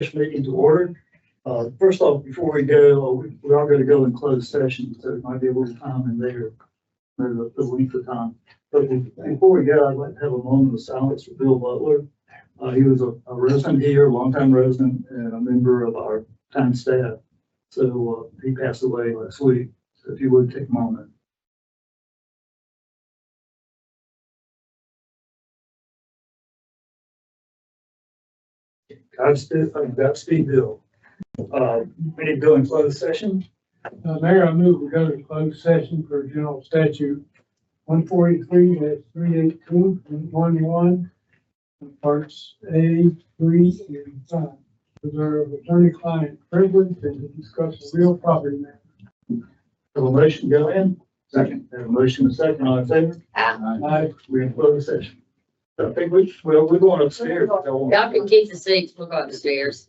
Meeting to order. First off, before we go, we are going to go in closed session, so there might be a little time in there, maybe the length of time. But before we go, I'd like to have a moment of silence for Bill Butler. He was a resident here, a longtime resident, and a member of our town staff. So he passed away last week. So if you would take a moment. Godspeed, Bill. We need to go in closed session. Mayor, I move we go to closed session for general statute 143-382.11, parts A, 3, and 5. Preserve attorney-client privilege and to discuss a real property matter. Have a motion to go in. Second. Have a motion and a second. All in favor? Aye. We're in closed session. I think we're going upstairs. Y'all can keep the seats, we'll go upstairs.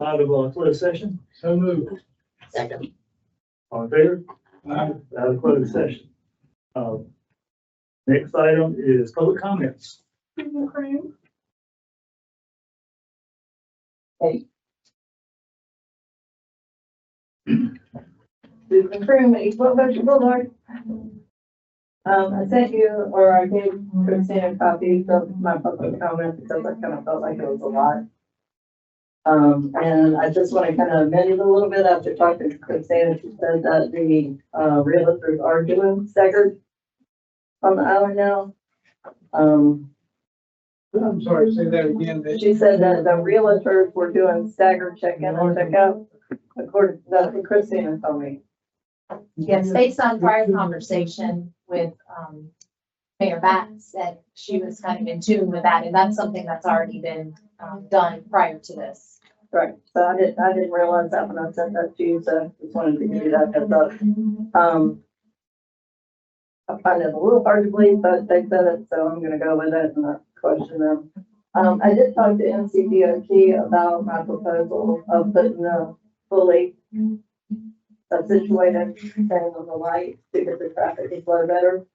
Out of closed session, So moved. Second. all in favor? Aye. Out of closed session. Next item is public comments. Susan Croom, 812 Ocean Boulevard. I sent you, or I gave Christina copies of my public comments because I kind of felt like it was a lot. And I just want to kind of amend it a little bit after talking to Christina. She said that the realtors are doing staggered on the island now. I'm sorry, say that again. She said that the realtors were doing staggered check-in and check-out. According, that's what Christina told me. Yes, based on prior conversation with, Mayor Bax, that she was kind of in tune with that, and that's something that's already been, done prior to this. Right, so I didn't realize that when I sent that to you, so just wanted to give you that heads up. I find it a little hard to believe, but they said it, so I'm gonna go with it and not question them. I did talk to NCDOT about my proposal of putting a fully situated thing on the light to get the traffic to flow better.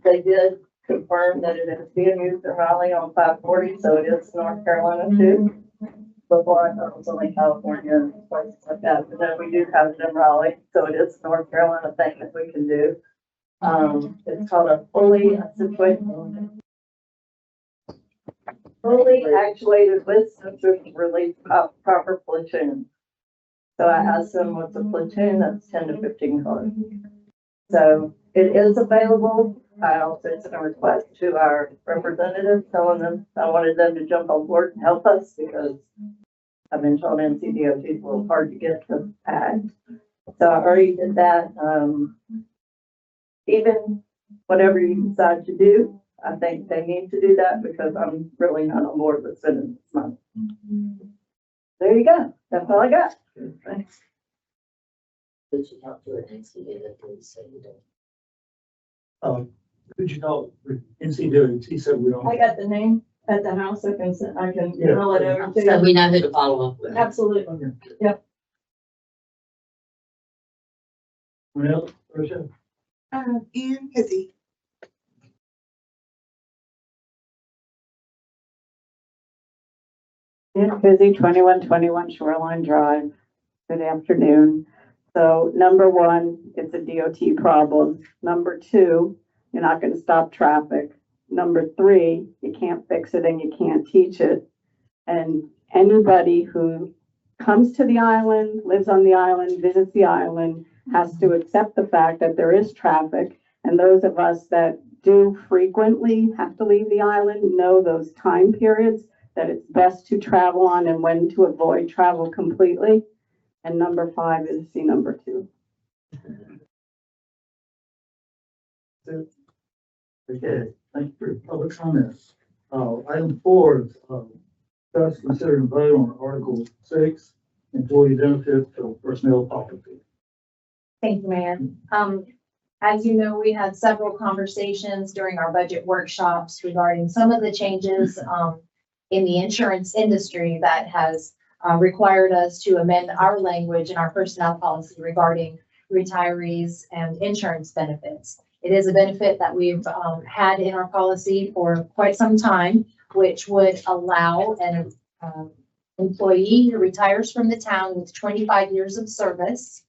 They did confirm that it is being used in Raleigh on 540, so it is North Carolina too. Before I thought it was only California and places like that, but then we do have it in Raleigh, so it is a North Carolina thing that we can do. It's called a fully actuated with sensors to release proper platoon. So I asked them what's a platoon, that's 10 to 15 cars. So it is available. I also sent a request to our representatives telling them I wanted them to jump on board and help us because I've been told NCDOT is a little hard to get to add. So I already did that. Even whatever you decide to do, I think they need to do that because I'm really not on board with spending this money. There you go. That's all I got. Thanks. Did you talk to her next meeting? Say you don't. Could you talk with NCDOT? He said we don't. I got the name at the house. I can Yeah. email it over to So you. we know who to follow up with. Absolutely. Okay. Anyone else? Rochelle? Ian Pizzy. It's busy, 2121 Shoreline Drive. Good afternoon. So number one, it's a DOT problem. Number two, you're not going to stop traffic. Number three, you can't fix it and you can't teach it. And anybody who comes to the island, lives on the island, visits the island, has to accept the fact that there is traffic. And those of us that do frequently have to leave the island know those time periods that it's best to travel on and when to avoid travel completely. And number five is C number two. Okay, thank you for your public comments. Item 4 is, discuss, consider, and vote on Article 6, employee benefits of personnel policy. Thank you, Mayor. As you know, we had several conversations during our budget workshops regarding some of the changes, in the insurance industry that has required us to amend our language in our personnel policy regarding retirees and insurance benefits. It is a benefit that we've had in our policy for quite some time, which would allow an employee who retires from the town with 25 years of service.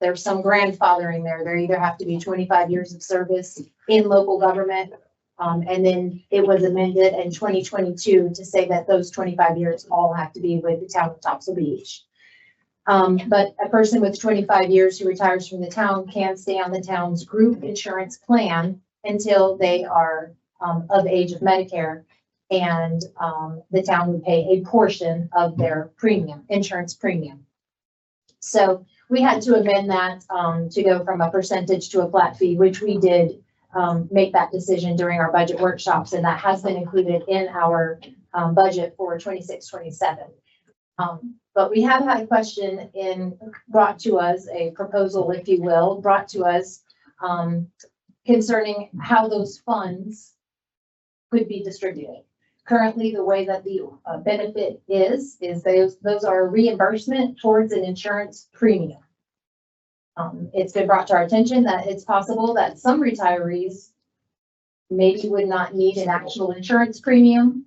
There's some grandfathering there. There either have to be 25 years of service in local government. And then it was amended in 2022 to say that those 25 years all have to be with the town of Topsail Beach. But a person with 25 years who retires from the town can stay on the town's group insurance plan until they are of age of Medicare. And the town would pay a portion of their premium, insurance premium. So we had to amend that to go from a percentage to a flat fee, which we did make that decision during our budget workshops, and that has been included in our budget for 26-27. But we have had a question brought to us, a proposal, if you will, brought to us concerning how those funds could be distributed. Currently, the way that the benefit is those are reimbursement towards an insurance premium. It's been brought to our attention that it's possible that some retirees maybe would not need an actual insurance premium,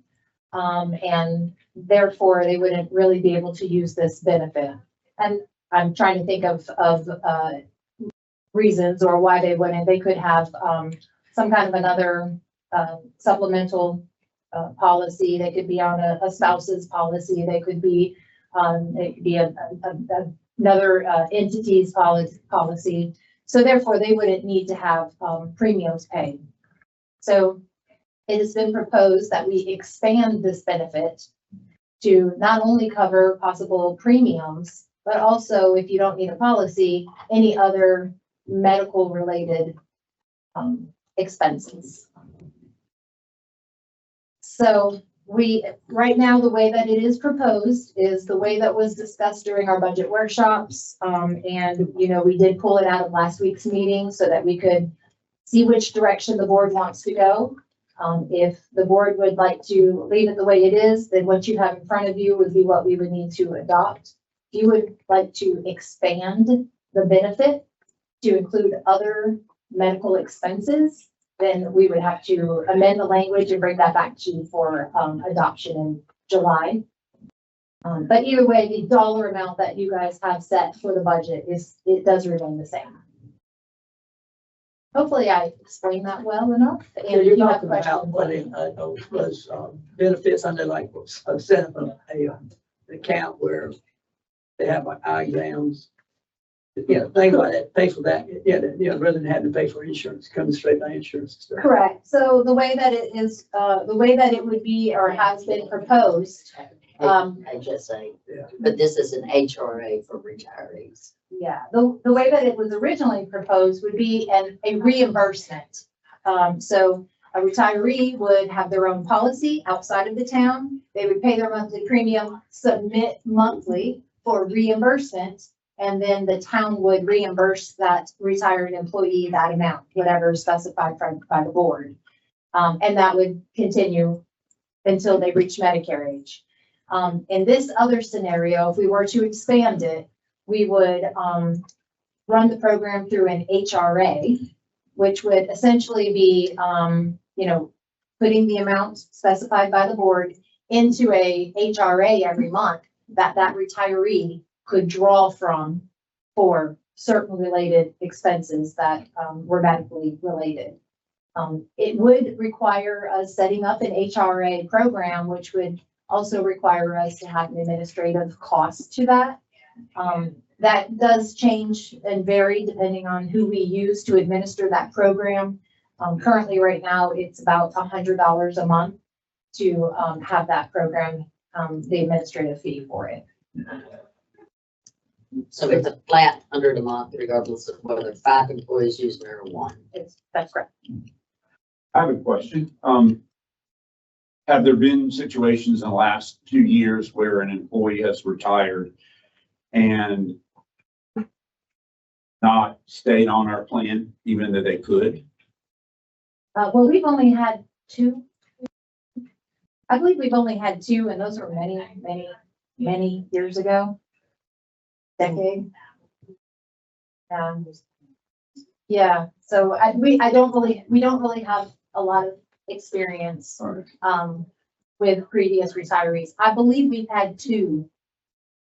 and therefore they wouldn't really be able to use this benefit. And I'm trying to think of reasons or why they wouldn't. They could have some kind of another supplemental policy. They could be on a spouse's policy. They could be another entity's policy. So therefore, they wouldn't need to have premiums paid. So it has been proposed that we expand this benefit to not only cover possible premiums, but also, if you don't need a policy, any other medical related expenses. So right now, the way that it is proposed is the way that was discussed during our budget workshops. And, we did pull it out of last week's meeting so that we could see which direction the board wants to go. If the board would like to leave it the way it is, then what you have in front of you would be what we would need to adopt. If you would like to expand the benefit to include other medical expenses, then we would have to amend the language and bring that back to you for adoption in July. But either way, the dollar amount that you guys have set for the budget it does remain the same. Hopefully I explained that well enough. So And if you're you have talking about questions, putting those benefits under like a set of an account where they have like eye exams. Things like that, pay for that, rather than having to pay for insurance, coming straight by insurance and stuff. correct. So the way that it is, the way that it would be or has been proposed, HSA, Yeah. but this is an HRA for retirees. yeah, the way that it was originally proposed would be a reimbursement. So a retiree would have their own policy outside of the town. They would pay their monthly premium, submit monthly for reimbursement, and then the town would reimburse that retired employee that amount, whatever is specified by the board. And that would continue until they reach Medicare age. In this other scenario, if we were to expand it, we would run the program through an HRA, which would essentially be, putting the amount specified by the board into a HRA every month that retiree could draw from for certain related expenses that were medically related. It would require us setting up an HRA program, which would also require us to have an administrative cost to that. That does change and vary depending on who we use to administer that program. Currently, right now, it's about $100 a month to have that program, the administrative fee for it. So it's a flat $100 a month regardless of whether 5 employees use it or 1. That's correct. I have a question. Have there been situations in the last few years where an employee has retired and not stayed on our plan, even though they could? Well, we've only had 2. I believe we've only had 2, and those were many years ago. Decade. Yeah, so we don't really have a lot of experience with previous retirees. I believe we've had 2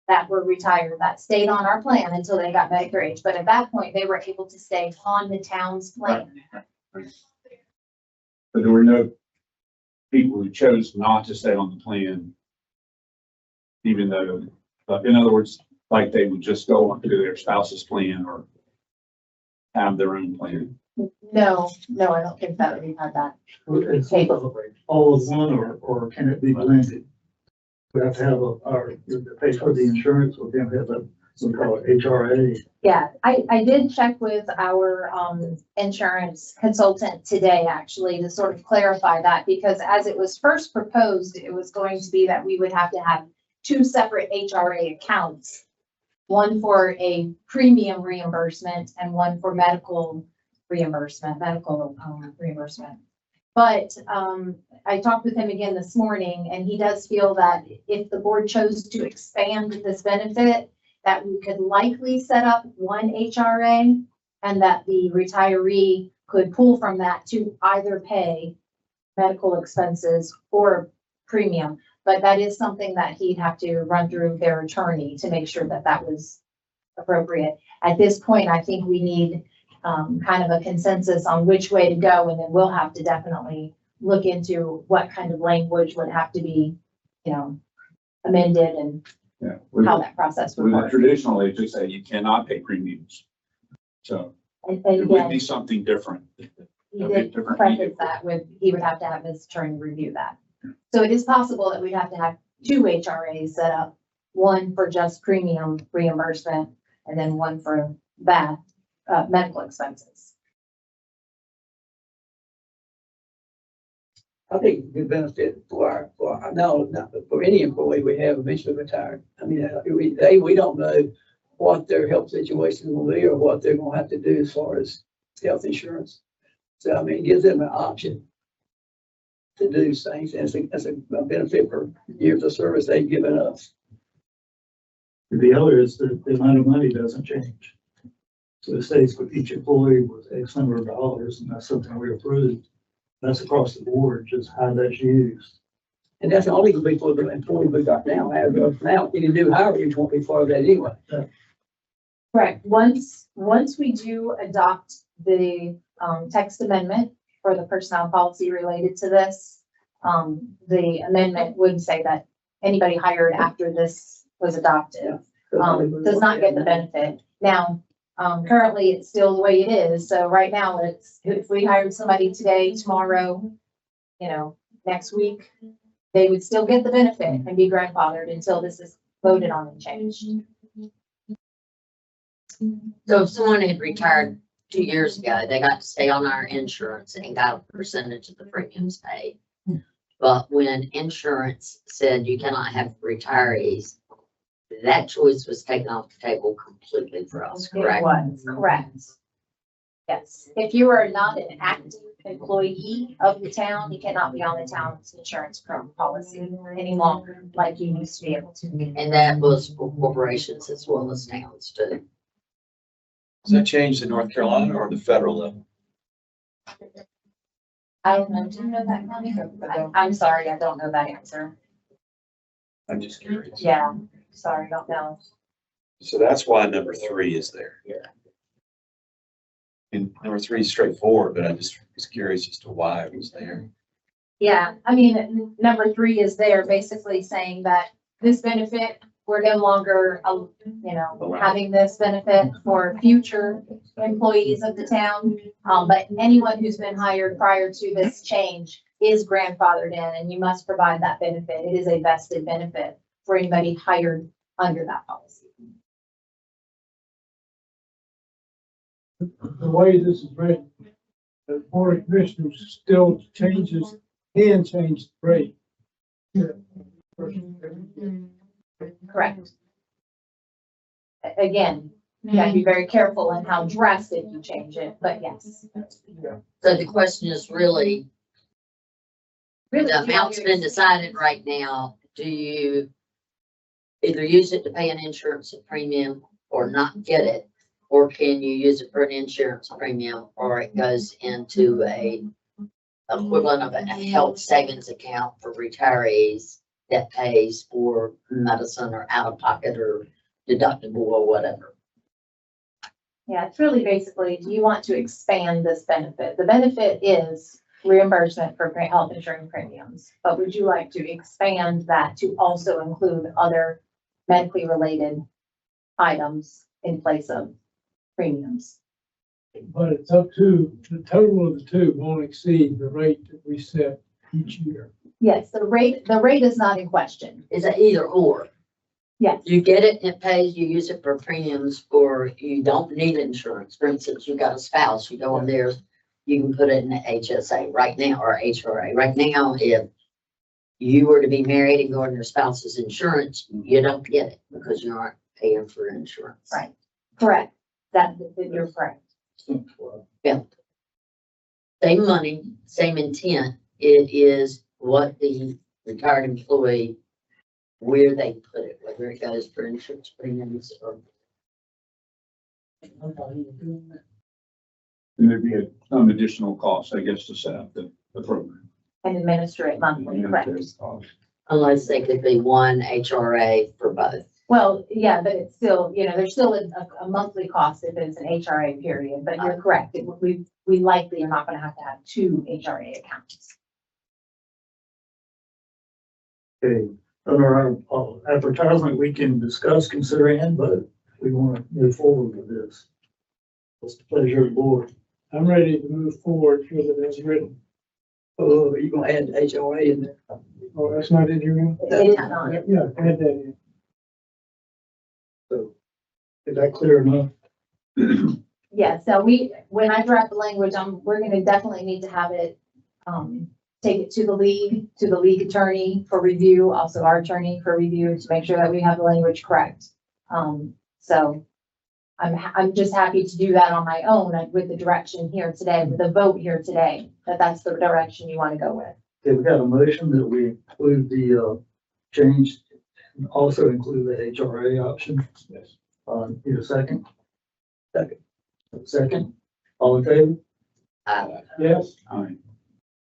that were retired that stayed on our plan until they got Medicare age, but at that point they were able to stay on the town's plan. But there were no people who chose not to stay on the plan, even though, in other words, like they would just go onto their spouse's plan or have their own plan. No, I don't think that we've had that. It's all of one, or can it be blended? We have to have pay for the insurance, we can have some call it HRA. Yeah, I did check with our insurance consultant today, actually, to sort of clarify that, because as it was first proposed, it was going to be that we would have to have 2 separate HRA accounts, one for a premium reimbursement and one for medical reimbursement. But, I talked with him again this morning, and he does feel that if the board chose to expand this benefit, that we could likely set up one HRA, and that the retiree could pull from that to either pay medical expenses or premium. But that is something that he'd have to run through their attorney to make sure that that was appropriate. At this point, I think we need kind of a consensus on which way to go, and then we'll have to definitely look into what kind of language would have to be, amended and Yeah. how that process would We would work. traditionally just say you cannot pay premiums. So And it would again, be something different. he it'll be did different preface meeting. that with, he would have to have his attorney review that. So it is possible that we'd have to have two HRAs set up, one for just premium reimbursement, and then one for that, medical expenses. I think it's a good benefit for no, not for any employee we have eventually retired. I mean, we don't know what their health situation will be or what they're gonna have to do as far as health insurance. So, I mean, it gives them an option to do things as a benefit for years of service they've given us. The other is that the amount of money doesn't change. So it stays with each employee with X number of dollars, and that's something we approved. That's across the board, just how that's used. And that's only gonna be for the employee we got now. As of now, any new hire, you won't be part of that anyway. Correct. Once we do adopt the, text amendment for the personnel policy related to this, the amendment would say that anybody hired after this was adopted, does not get the benefit. Now, currently it's still the way it is. So right now it's, if we hired somebody today, tomorrow, next week, they would still get the benefit and be grandfathered until this is voted on and changed. So if someone had retired 2 years ago, they got to stay on our insurance and got a percentage of the premiums paid. But when insurance said you cannot have retirees, that choice was taken off the table completely for us, It correct? was, correct. Yes, if you are not an active employee of the town, you cannot be on the town's insurance policy any longer, like you used to be able to. And that was for corporations as well as towns too. Does that change the North Carolina or the federal level? I don't know, do you know that, Connie? I'm sorry, I don't know that answer. I'm just curious. Yeah, sorry, don't know. So that's why number 3 is there. Yeah. And number 3 is straightforward, but I just was curious as to why it was there. Yeah, I mean, number 3 is there basically saying that this benefit, we're no longer, having this benefit for future employees of the town. But anyone who's been hired prior to this change is grandfathered in, and you must provide that benefit. It is a vested benefit for anybody hired under that policy. The way this is written, the board of commissioners still can change the rate. Correct. Again, you gotta be very careful in how drastic you change it, but yes. So the question is really, Really, the amount's been decided right now. Do you either use it to pay an insurance premium or not get it? Or can you use it for an insurance premium, or it goes into a equivalent of a health savings account for retirees that pays for medicine or out of pocket or deductible or whatever? Yeah, it's really basically, do you want to expand this benefit? The benefit is reimbursement for health insurance premiums, but would you like to expand that to also include other medically related items in place of premiums? But it's up to, the total of the two won't exceed the rate that we set each year. Yes, the rate is not in question. Is it either or? Yes. You get it and it pays, you use it for premiums, or you don't need insurance. For instance, you got a spouse, you go on there, you can put it in the HSA right now, or HRA. Right now, if you were to be married and go on your spouse's insurance, you don't get it because you aren't paying for insurance. Right. Correct. You're correct. Yeah. same money, same intent. It is what the retired employee, where they put it, whether it goes for insurance premiums or. And there'd be some additional cost, I guess, to set up the program. And administer it monthly, correct? Unless they could be one HRA for both. Well, yeah, but it's still, there's still a monthly cost if it's an HRA period, but you're correct. We likely are not gonna have to have two HRA accounts. Okay, under our advertisement, we can discuss, consider, and vote. We want to move forward with this. What's the pleasure of the board? I'm ready to move forward with it as written. Oh, are you gonna add the HOA in there? Oh, that's not in here? It is not. Yeah, add that in. So, is that clear enough? Yeah, so when I draft the language, we're gonna definitely need to have it, take it to the league attorney for review, also our attorney for review to make sure that we have the language correct. So I'm just happy to do that on my own with the direction here today, with the vote here today, that's the direction you want to go with. Okay, we got a motion that we include the, change and also include the HRA option. Yes. Need a second? Second. Second, all in favor? Yes, All right.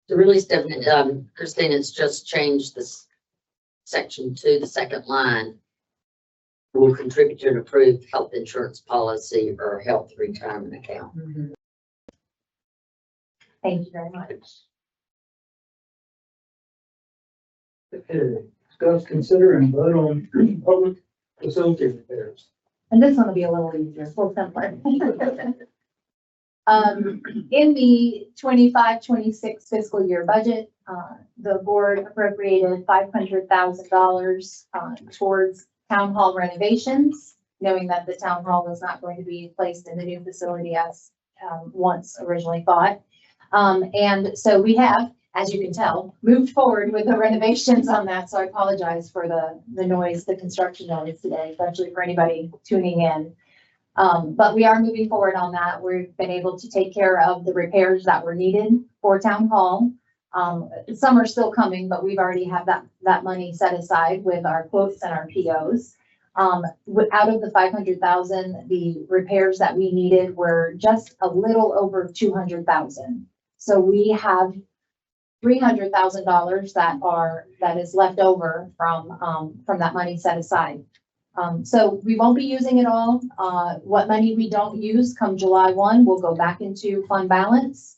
The release definition, Christine, it's just changed this section to the second line. Will contribute to an approved health insurance policy or health retirement account. Thank you very much. Okay, discuss, consider, and vote on public facility repairs. And this one will be a little easier, a little simpler. In the 25-26 fiscal year budget, the board appropriated $500,000 towards town hall renovations, knowing that the town hall was not going to be placed in the new facility as once originally thought. And so we have, as you can tell, moved forward with the renovations on that. So I apologize for the noise, the construction noise today, especially for anybody tuning in. But we are moving forward on that. We've been able to take care of the repairs that were needed for town hall. Some are still coming, but we've already have that money set aside with our quotes and our POs. Out of the 500,000, the repairs that we needed were just a little over 200,000. So we have $300,000 that is left over from that money set aside. So we won't be using it all. What money we don't use come July 1 will go back into fund balance.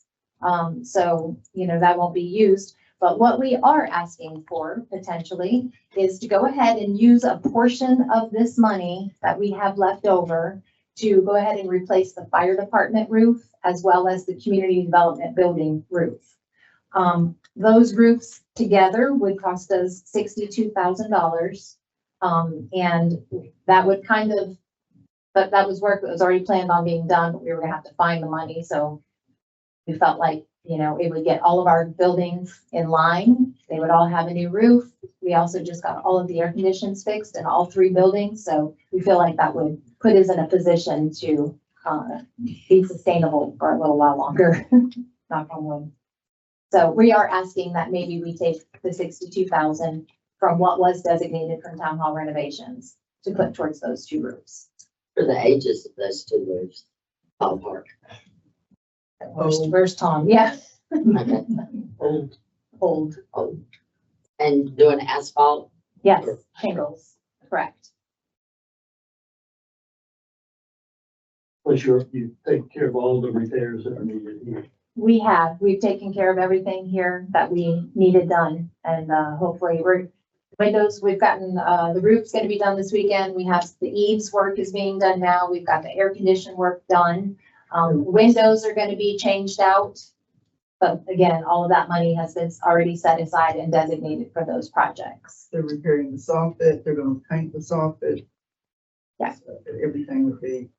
So, that won't be used. But what we are asking for potentially is to go ahead and use a portion of this money that we have left over to go ahead and replace the fire department roof as well as the community development building roof. Those roofs together would cost us $62,000. And that would but that was work that was already planned on being done, but we were gonna have to find the money. So we felt like, it would get all of our buildings in line. They would all have a new roof. We also just got all of the air conditions fixed in all 3 buildings. So we feel like that would put us in a position to be sustainable for a little while longer, knock on wood. So we are asking that maybe we take the 62,000 from what was designated from town hall renovations to put towards those 2 roofs. For the ages of those 2 roofs, ballpark. Where's Tom? Yeah. Okay. Old, Old. And doing asphalt. Yes, shingles, correct. plus you take care of all the repairs that are needed here. We've taken care of everything here that we needed done, and hopefully windows, we've gotten, the roof's gonna be done this weekend. We have the eaves work is being done now. We've got the air condition work done. Windows are gonna be changed out. But again, all of that money has been already set aside and designated for those projects. They're repairing the soffit, they're gonna paint the soffit. Yeah. So everything would be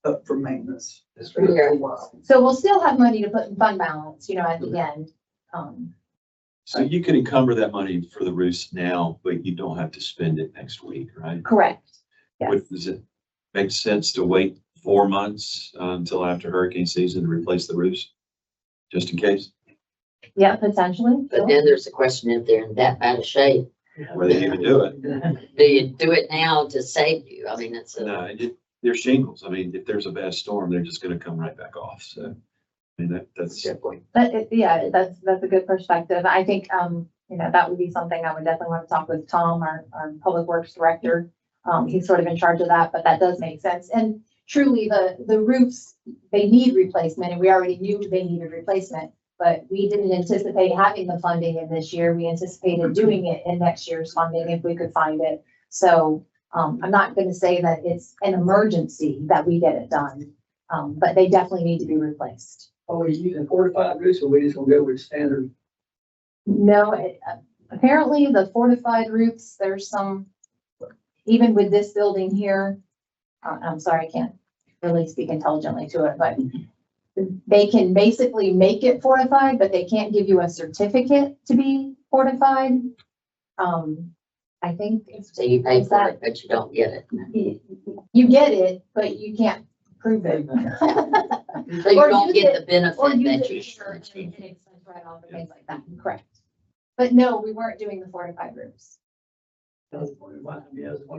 up for maintenance. Yeah. For a while. So we'll still have money to put in fund balance, at the end. So you can encumber that money for the roofs now, but you don't have to spend it next week, right? Correct. Yes. Does it make sense to wait 4 months until after hurricane season to replace the roofs? just in case, Yeah, potentially. But then there's a question, if they're in that bad a shape, whether you even do it. do you do it now to save you? I mean, it's a, No, they're shingles. I mean, if there's a bad storm, they're just gonna come right back off. So, I mean, that's, good point. But yeah, that's a good perspective. I think, that would be something I would definitely want to talk with Tom, our Public Works Director. He's sort of in charge of that, but that does make sense. And truly, the roofs, they need replacement, and we already knew they needed replacement. But we didn't anticipate having the funding in this year. We anticipated doing it in next year's funding if we could find it. So, I'm not gonna say that it's an emergency that we get it done, but they definitely need to be replaced. Are we using fortified roofs or we just gonna go with standard? No, apparently the fortified roofs, there's some, even with this building here, I'm sorry, I can't really speak intelligently to it, but they can basically make it fortified, but they can't give you a certificate to be fortified. I think it's, So you pay for it, but you don't get it. you get it, but you can't prove it. So you Or don't use get it- the benefit Or use that it you for an should. expense write-off and things like that, correct. But no, we weren't doing the fortified roofs. I was wondering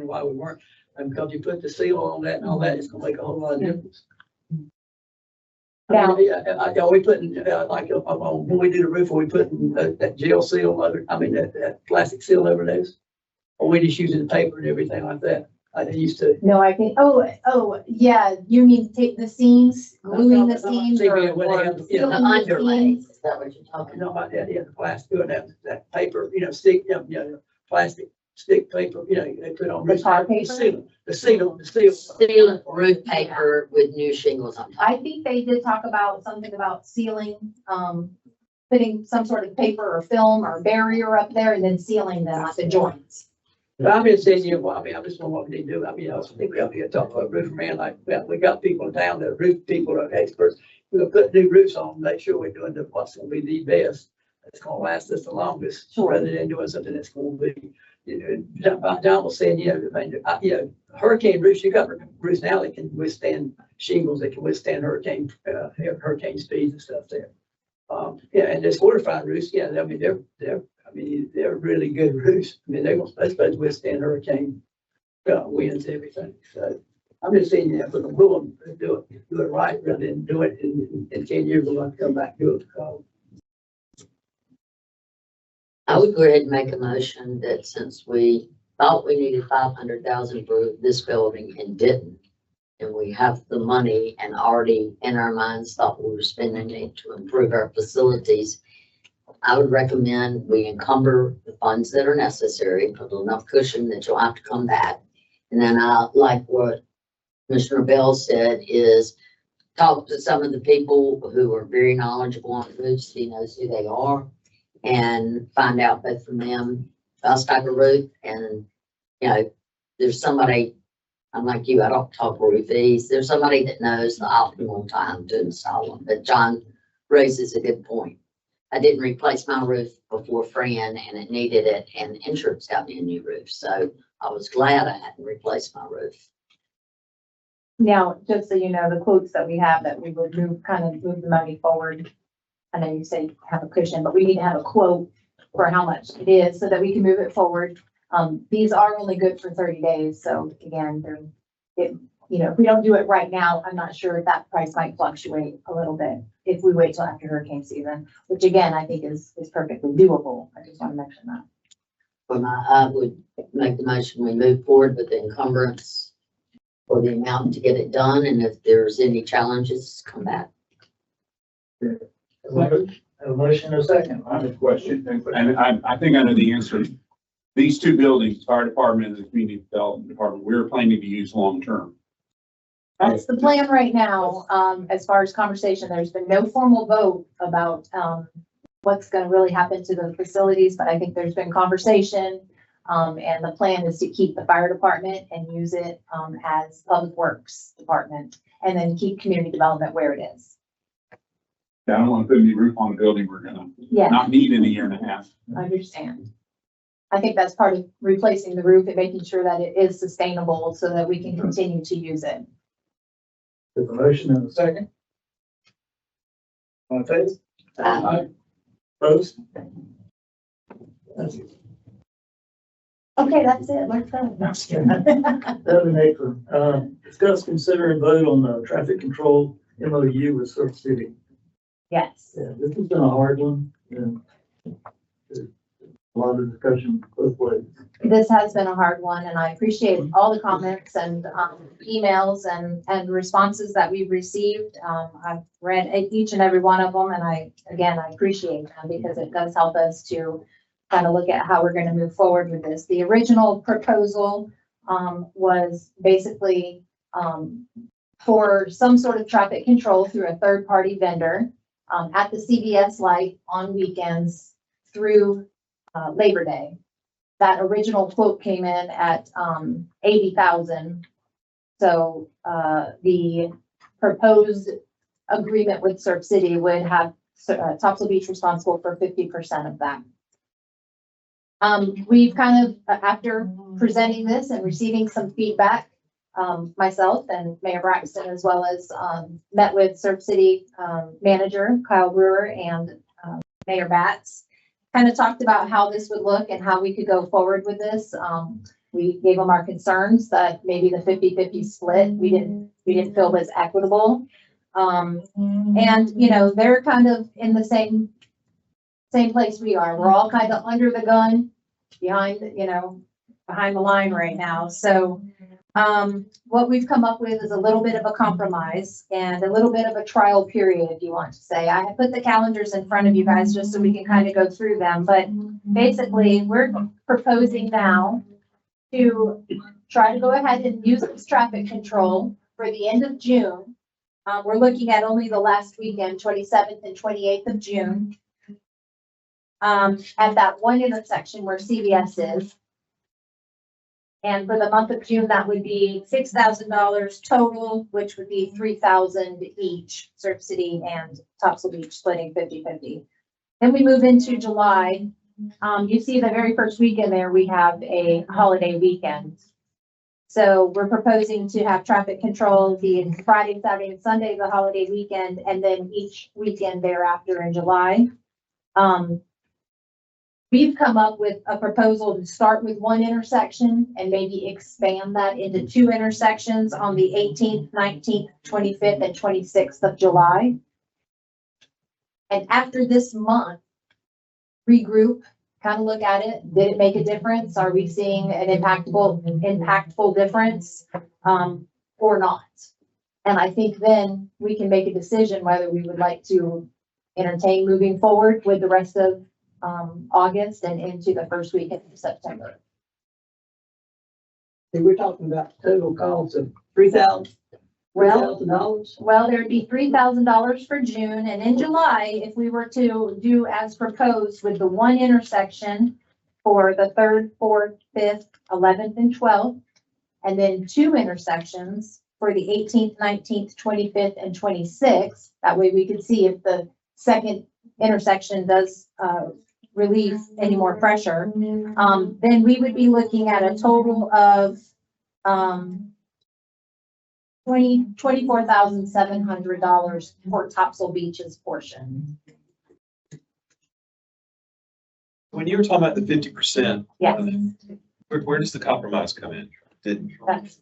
why we weren't, and because you put the seal on that and all that, it's gonna make a whole lot of difference. Now- Are we putting, when we do the roof, are we putting that gel seal over, that plastic seal over those? Or we just using the paper and everything like that, like they used to? No, I think, yeah, you mean take the seams, gluing the seams or When they have, The you know, sealing the underlay, seams? is that what you're talking know about? about that, yeah, the plastic, doing that paper, stick, plastic stick paper, they put on. The tar paper? The seal. Sealant roof paper with new shingles on top. I think they did talk about something about sealing, putting some sort of paper or film or barrier up there and then sealing them at the joints. But I'm just saying, I just want what we need to do. I also think we have to get talk about roof man, like, we got people in town that roof people are experts. We're gonna put new roofs on, make sure we're doing what's gonna be the best. That's gonna last us the longest, Sure. rather than doing something that's gonna be, John was saying, hurricane roofs, you got roofs now that can withstand shingles, that can withstand hurricane speeds and stuff there. And there's fortified roofs, they're really good roofs. They're supposed to withstand hurricane winds, everything. So I'm just saying, for the rule, do it right rather than do it in 10 years, we're going to come back to it. I would go ahead and make a motion that since we thought we needed 500,000 for this building and didn't, and we have the money and already in our minds thought we were spending it to improve our facilities, I would recommend we encumber the funds that are necessary, put enough cushion that you'll have to come back. And then I like what Commissioner Bell said is talk to some of the people who are very knowledgeable on roofs, he knows who they are, and find out both from them, best type of roof, and, there's somebody, I'm like you, I don't talk roofs, there's somebody that knows the optimal time to install them, but John raises a good point. I didn't replace my roof before Fran, and it needed it, and insurance got me a new roof, so I was glad I hadn't replaced my roof. Now, just so you know, the quotes that we have that we would move the money forward. I know you say have a cushion, but we need to have a quote for how much it is so that we can move it forward. These are only good for 30 days. So again, if we don't do it right now, I'm not sure if that price might fluctuate a little bit if we wait till after hurricane season, which again, I think is perfectly doable. I just want to mention that. But I would make the motion, we move forward with the encumbrance for the amount to get it done, and if there's any challenges, come back. A motion and a second. I have a question, and I think I know the answer. These two buildings, fire department and the community development department, we're planning to use long-term. That's the plan right now. As far as conversation, there's been no formal vote about, what's going to really happen to the facilities, but I think there's been conversation. And the plan is to keep the fire department and use it, as public works department, and then keep community development where it is. I don't want to put any roof on a building we're gonna Yeah, not need in a year and a half. I understand. I think that's part of replacing the roof and making sure that it is sustainable so that we can continue to use it. There's a motion and a second. All in favor? Opposed? That's it. Okay, that's it. Let's go. Seven eight, discuss, consider, and vote on the traffic control MOU with Surf City. Yes. Yeah, this has been a hard one, and there's a lot of discussion both ways. This has been a hard one, and I appreciate all the comments and emails and responses that we've received. I've read each and every one of them, and I appreciate them because it does help us to kind of look at how we're going to move forward with this. The original proposal was basically for some sort of traffic control through a third-party vendor at the CVS light on weekends through Labor Day. That original quote came in at $80,000. So the proposed agreement with Surf City would have Topsail Beach responsible for 50% of that. We've kind of, after presenting this and receiving some feedback, myself and Mayor Braxton, as well as met with Surf City manager Kyle Brewer and Mayor Batts, kind of talked about how this would look and how we could go forward with this. We gave them our concerns that maybe the 50-50 split, we didn't feel was equitable. And, you know, they're kind of in the same place we are. We're all kind of under the gun behind the line right now. So what we've come up with is a little bit of a compromise and a little bit of a trial period, if you want to say. I have put the calendars in front of you guys just so we can kind of go through them. But basically, we're proposing now to try to go ahead and use this traffic control for the end of June. We're looking at only the last weekend, 27th and 28th of June. At that one intersection where CVS is. And for the month of June, that would be $6,000 total, which would be $3,000 each, Surf City and Topsail Beach splitting 50-50. Then we move into July. You see the very first weekend there, we have a holiday weekend. So we're proposing to have traffic control the Friday, Saturday, and Sunday, the holiday weekend, and then each weekend thereafter in July. We've come up with a proposal to start with one intersection and maybe expand that into two intersections on the 18th, 19th, 25th, and 26th of July. And after this month, regroup, kind of look at it. Did it make a difference? Are we seeing an impactful difference or not? And I think then we can make a decision whether we would like to entertain moving forward with the rest of August and into the first week of September. And we're talking about total cost of $3,000. Well, there'd be $3,000 for June, and in July, if we were to do as proposed with the one intersection for the 3rd, 4th, 5th, 11th, and 12th, and then two intersections for the 18th, 19th, 25th, and 26th. That way we could see if the second intersection does relieve any more pressure. Then we would be looking at a total of $24,700 for Topsail Beach's portion. When you were talking about the 50%, Yes, where does the compromise come in? Did that's,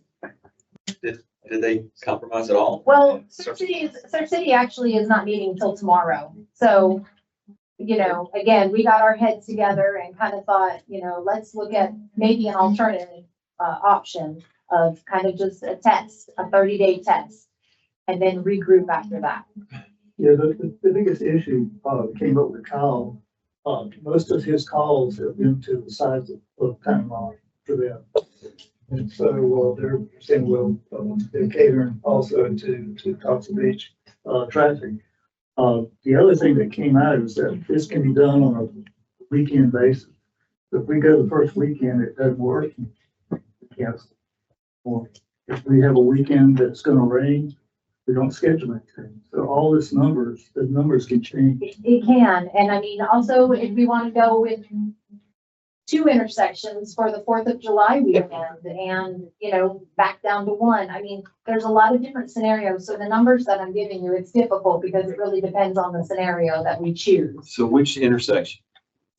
they compromise at all? well, Surf City actually is not meeting till tomorrow. So, you know, again, we got our heads together and kind of thought, you know, let's look at maybe an alternative option of kind of just a test, a 30-day test, and then regroup after that. Yeah, the biggest issue came up with Kyle. Most of his calls have been to the sides of Panama for them. And so they're saying, well, they're catering also to Topsail Beach traffic. The other thing that came out is that this can be done on a weekend basis. So if we go the first weekend, it doesn't work. Yes. Or if we have a weekend that's going to rain, we don't schedule anything. So all the numbers can change. It can, and I mean, also if we want to go with 2 intersections for the 4th of July weekend and, you know, back down to 1. I mean, there's a lot of different scenarios. So the numbers that I'm giving you, it's difficult because it really depends on the scenario that we choose. So which intersection?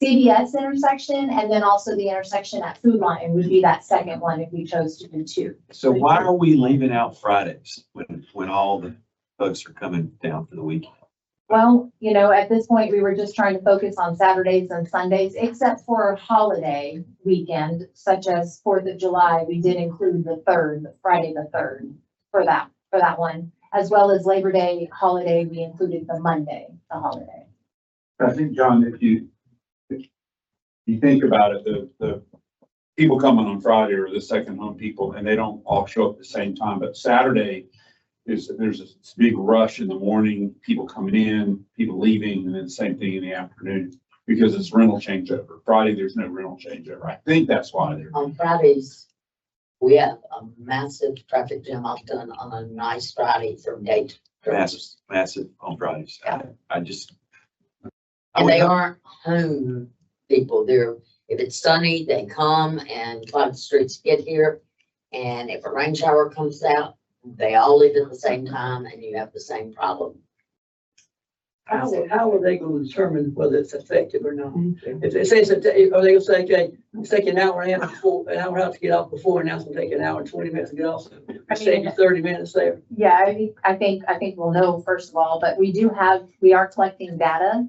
CVS intersection and then also the intersection at Food Lion would be that second one if we chose to do 2. So why are we leaving out Fridays when all the folks are coming down for the weekend? Well, you know, at this point, we were just trying to focus on Saturdays and Sundays, except for holiday weekend, such as 4th of July. We did include the 3rd, Friday the 3rd for that one, as well as Labor Day holiday. We included the Monday, the holiday. I think, John, if you think about it, the people coming on Friday are the second home people and they don't all show up at the same time, but Saturday there's a big rush in the morning, people coming in, people leaving, and then the same thing in the afternoon because it's rental changeover. Friday, there's no rental changeover. I think that's why they're. On Fridays, we have a massive traffic jam often on a nice Friday from date. Massive on Fridays. I just. And they aren't home people. If it's sunny, they come and climb the streets to get here. And if a rain shower comes out, they all leave at the same time and you have the same problem. How are they going to determine whether it's effective or not? If it says that, are they going to say, okay, it's taking an hour and a half before, an hour and a half to get off before, and now it's going to take an hour and 20 minutes to get off. So it's saving 30 minutes there. Yeah, I think we'll know first of all, but we are collecting data.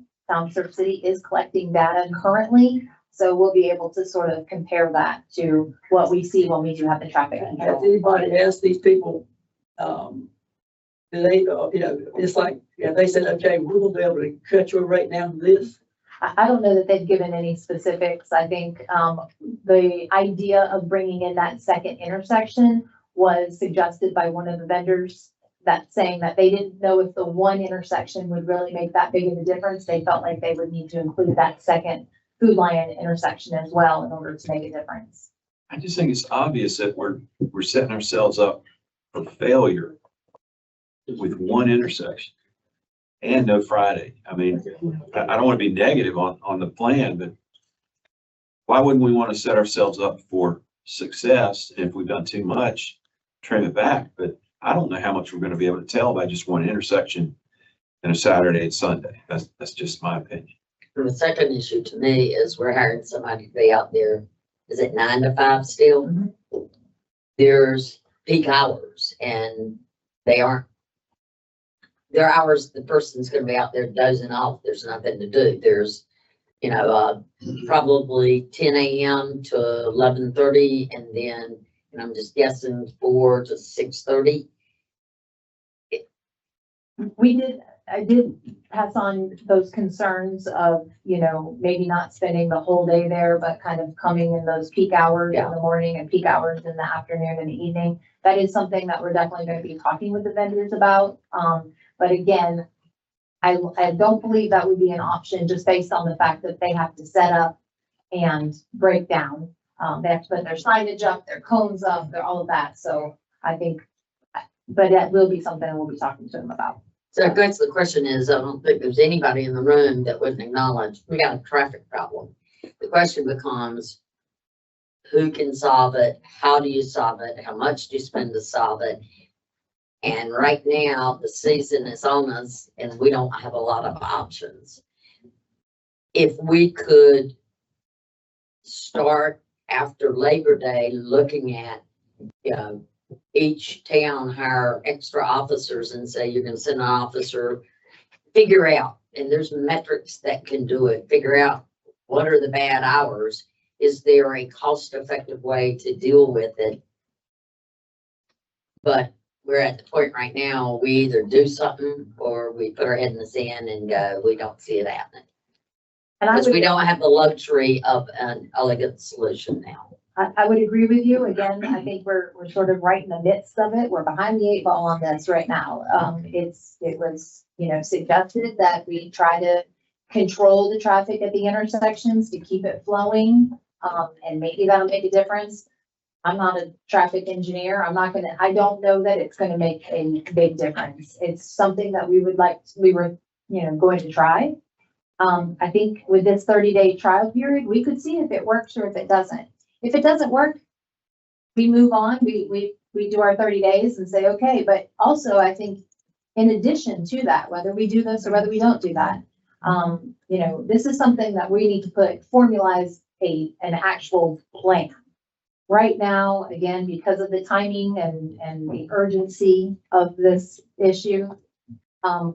Surf City is collecting data currently. So we'll be able to sort of compare that to what we see when we do have the traffic Has control. anybody asked these people, do they, it's like, they said, okay, we're gonna be able to cut your rate down to this. I don't know that they've given any specifics. I think, the idea of bringing in that second intersection was suggested by one of the vendors that saying that they didn't know if the one intersection would really make that big of a difference. They felt like they would need to include that second Food Lion intersection as well in order to make a difference. I just think it's obvious that we're setting ourselves up for failure with one intersection and no Friday. I mean, I don't want to be negative on the plan, but why wouldn't we want to set ourselves up for success? And if we've done too much, trim it back. But I don't know how much we're going to be able to tell by just one intersection and a Saturday and Sunday. That's just my opinion. And the second issue to me is we're hiring somebody to be out there. Is it 9 to 5 still? Mhm. There's peak hours and their hours, the person's gonna be out there dozing off. There's nothing to do. There's, probably 10 a.m. to 11:30 and then, and I'm just guessing 4 to 6:30. I did pass on those concerns of, maybe not spending the whole day there, but kind of coming in those peak hours in the morning and peak hours in the afternoon and the evening. That is something that we're definitely going to be talking with the vendors about. But again, I don't believe that would be an option just based on the fact that they have to set up and break down. They have to put their signage up, their cones up, all of that. So I think, but that will be something we'll be talking to them about. So I guess the question is, I don't think there's anybody in the room that wouldn't acknowledge we got a traffic problem. The question becomes, who can solve it? How do you solve it? How much do you spend to solve it? And right now, the season is on us and we don't have a lot of options. If we could start after Labor Day looking at, each town hire extra officers and say you're going to send an officer, figure out, and there's metrics that can do it, figure out what are the bad hours. Is there a cost-effective way to deal with it? But we're at the point right now, we either do something or we put our head in the sand and go, we don't see it happening. Because we don't have the luxury of an elegant solution now. I would agree with you. Again, I think we're sort of right in the midst of it. We're behind the 8 ball on this right now. It was, suggested that we try to control the traffic at the intersections to keep it flowing. And maybe that'll make a difference. I'm not a traffic engineer. I don't know that it's gonna make a big difference. It's something that we were, going to try. I think with this 30-day trial period, we could see if it works or if it doesn't. If it doesn't work, we move on, we do our 30 days and say, okay, but also I think in addition to that, whether we do this or whether we don't do that, you know, this is something that we need to formalize an actual plan. Right now, again, because of the timing and the urgency of this issue,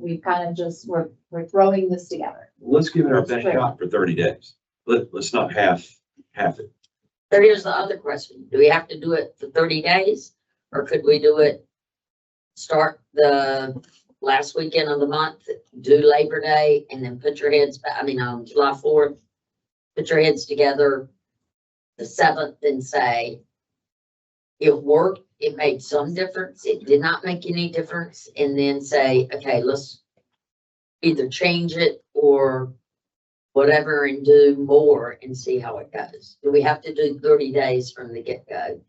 we've kind of just, we're throwing this together. Let's give it our That's best great. shot for 30 days. Let's not half it. So here's the other question. Do we have to do it for 30 days? Or could we do it, start the last weekend of the month, do Labor Day, and then put your heads back, on July 4th, put your heads together the 7th and say, it worked, it made some difference, it did not make any difference, and then say, okay, let's either change it or whatever and do more and see how it goes. Do we have to do 30 days from the get-go?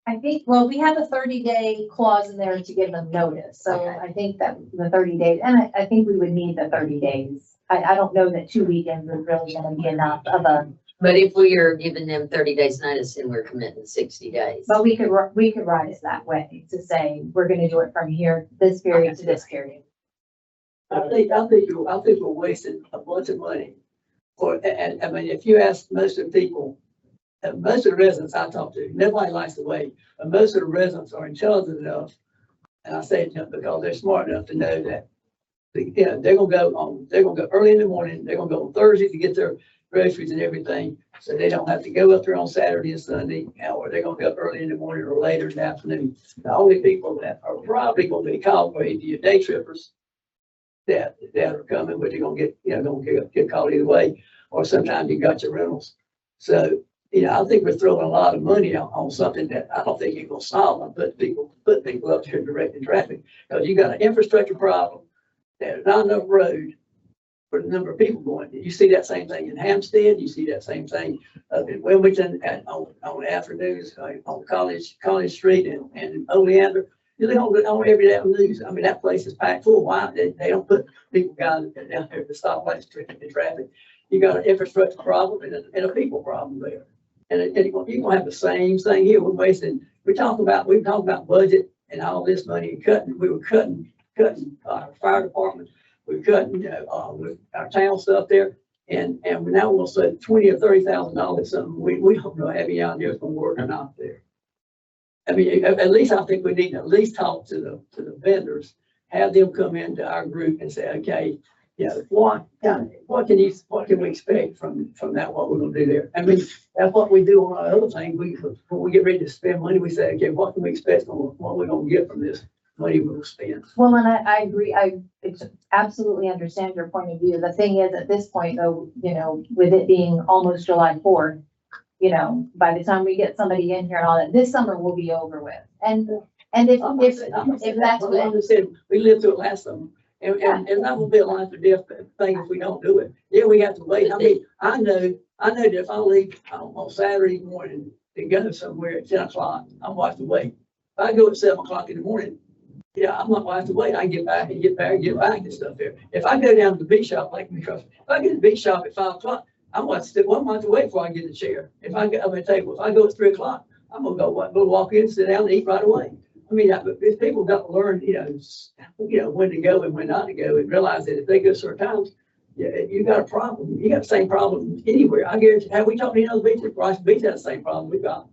I think, well, we have a 30-day clause in there to give them notice, so Okay. I think that the 30 days, and I think we would need the 30 days. I don't know that 2 weekends is really gonna be enough of a, But if we are giving them 30 days notice, then we're committing 60 days. but we could write it that way to say, we're gonna do it from here, this period to this period. I think we're wasting a bunch of money. And I mean, if you ask most of the people, most of the residents I talk to, nobody likes to wait, but most of the residents are intelligent enough. And I say it because they're smart enough to know that, they're gonna go early in the morning, they're gonna go on Thursday to get their groceries and everything. So they don't have to go up there on Saturday and Sunday, or they're gonna go up early in the morning or later in the afternoon. The only people that are probably gonna be called are either your day trippers that are coming, but you're gonna get caught either way, or sometimes you got your rentals. So, I think we're throwing a lot of money on something that I don't think you're gonna solve and put people up here directing traffic. Because you got an infrastructure problem, there's not enough road for the number of people going. You see that same thing in Hampstead, you see that same thing up in Wilmington and on afternoons on College Street and Oleander. You look on every day on the news. I mean, that place is packed full. Why? They don't put people down there at the stoplights restricting traffic. You got an infrastructure problem and a people problem there. And you're gonna have the same thing here. We're talking about budget and all this money and cutting. We were cutting our fire department. We're cutting, with our town stuff there. And we now will say $20,000 or $30,000 something. We don't know how many out there is gonna work or not there. I mean, at least I think we need to at least talk to the vendors, have them come into our group and say, okay, what can we expect from that, what we're gonna do there? I mean, that's what we do on our other thing. When we get ready to spend money, we say, okay, what can we expect on what we're gonna get from this money we'll spend? Well, and I agree, I absolutely understand your point of view. The thing is, at this point though, with it being almost July 4th, by the time we get somebody in here and all that, this summer will be over with. And if that's Like what, I said, we lived through it last summer. And it's not gonna be a life or death thing if we don't do it. Yeah, we have to wait. I mean, I know that if I leave on Saturday morning to go somewhere at 10 o'clock, I'm gonna have to wait. If I go at 7 o'clock in the morning, I'm not gonna have to wait. I can get back and stuff there. If I go down to the beach shop, if I get to the beach shop at 5 o'clock, I'm gonna have to wait before I get the chair. If I go at 3 o'clock, I'm gonna go walk in, sit down and eat right away. I mean, if people got to learn, when to go and when not to go, and realize that if they go certain times, you got a problem. You got the same problem anywhere. I guarantee. Have we talked to any other beaches? Bryce Beach has the same problem we got.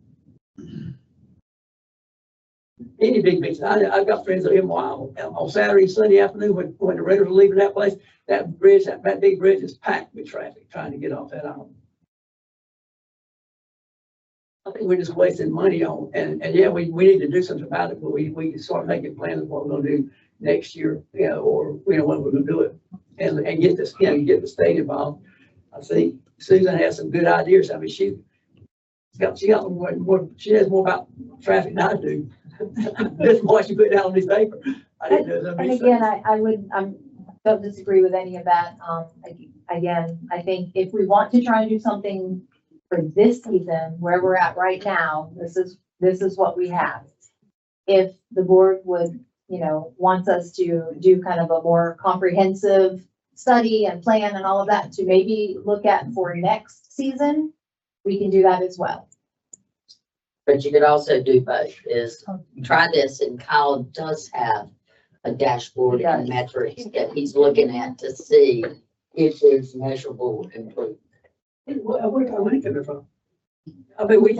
Any big beach. I've got friends that live wild on Saturday, Sunday afternoon when the renters are leaving that place. That big bridge is packed with traffic trying to get off that island. I think we're just wasting money on, and we need to do something about it, but we can start making plans of what we're gonna do next year, or when we're gonna do it, and get this, get the state involved. I think Susan has some good ideas. I mean, she has more about traffic than I do. That's why she put it down on this paper. I didn't know that. and again, I don't disagree with any of that. Again, I think if we want to try and do something for this season, where we're at right now, this is what we have. If the board would, wants us to do kind of a more comprehensive study and plan and all of that to maybe look at for next season, we can do that as well. But you could also do both, is try this, and Kyle does have a dashboard and metrics that he's looking at to see if there's measurable improvement. Where's our money coming from? I mean, we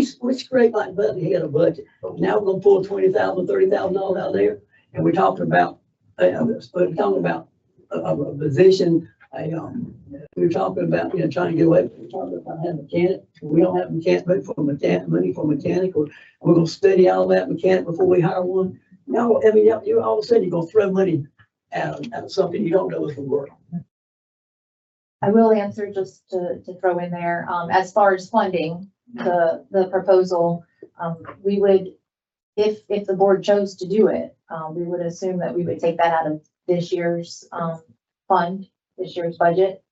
scrape like button, he had a budget, now we're gonna pull $20,000, $30,000 out of there, and we're talking about, a position, we're talking about, trying to get away, we're talking about having a mechanic, we don't have a mechanic, money for mechanic, or we're gonna study all that mechanic before we hire one. No, I mean, you all of a sudden, you're gonna throw money at something you don't know if it'll work. I will answer just to throw in there, as far as funding, the proposal, we would, if the board chose to do it, we would assume that we would take that out of this year's, fund, this year's budget.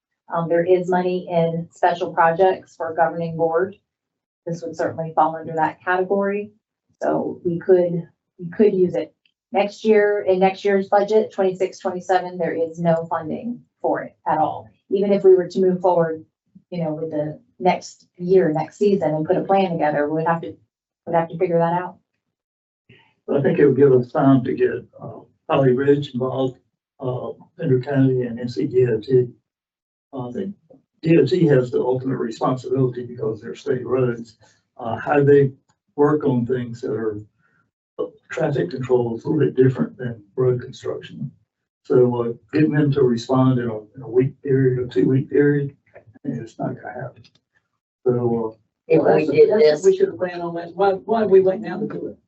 There is money in special projects for governing board. This would certainly fall under that category. So we could use it next year. In next year's budget, 26-27, there is no funding for it at all. Even if we were to move forward, with the next year, next season, and put a plan together, we'd have to figure that out. But I think it would give us time to get, Holly Ridge involved, Pender County and NCDOT. The DOT has the ultimate responsibility because they're state roads. How they work on things that are traffic control is a little bit different than road construction. So getting them to respond in a week period or 2-week period, it's not gonna happen. So If we did this, We should have planned on that. Why we wait now to do it?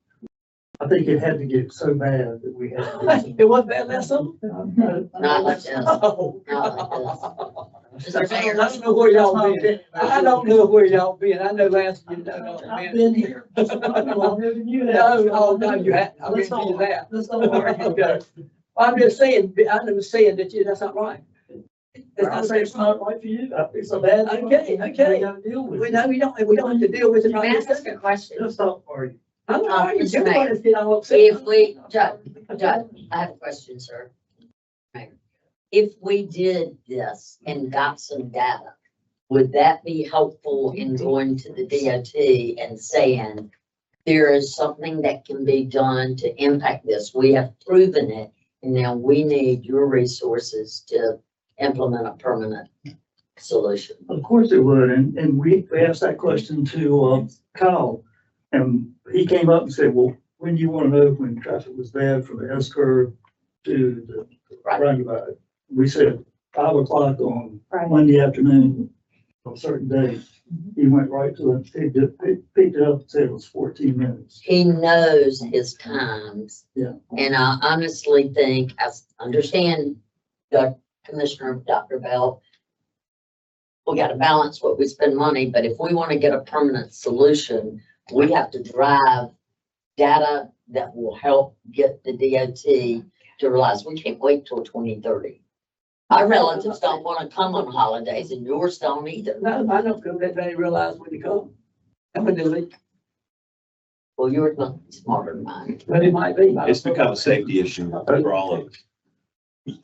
I think it had to get so bad that we had to do something. It wasn't bad last summer? not like this, Oh. not like this. I don't know where y'all been. I don't know where y'all been. I know last year. I've been here. Longer than you have. No, no, you hadn't. I Let's guarantee you don't, that. let's don't argue. I'm just saying that that's not right. I say it's not right for you. It's a bad. thing. Okay, okay. We gotta deal with We it. know we don't have to deal with it. Can I ask a question? Let's stop arguing. I'm not arguing. Mr. Mayor. Everybody's getting all upset. If we, Judd, I have a question, sir. If we did this and got some data, would that be helpful in going to the DOT and saying, there is something that can be done to impact this? We have proven it, and now we need your resources to implement a permanent solution. Of course it would, and we asked that question to Kyle, and he came up and said, well, when do you want to know when traffic was bad from the S curve to the roundabout? We said 5 o'clock on Right. Monday afternoon on a certain day. He went right to it, picked it up and said it was 14 minutes. He knows his times. Yeah. And I honestly think, I understand the Commissioner, Dr. Bell, we got to balance what we spend money, but if we want to get a permanent solution, we have to drive data that will help get the DOT to realize we can't wait till 2030. Our relatives don't want to come on holidays, and yours don't either. No, I don't feel that they realize when they come. And when they leave, Well, yours must be smarter than mine. but it might be. It's become a safety issue for all of us.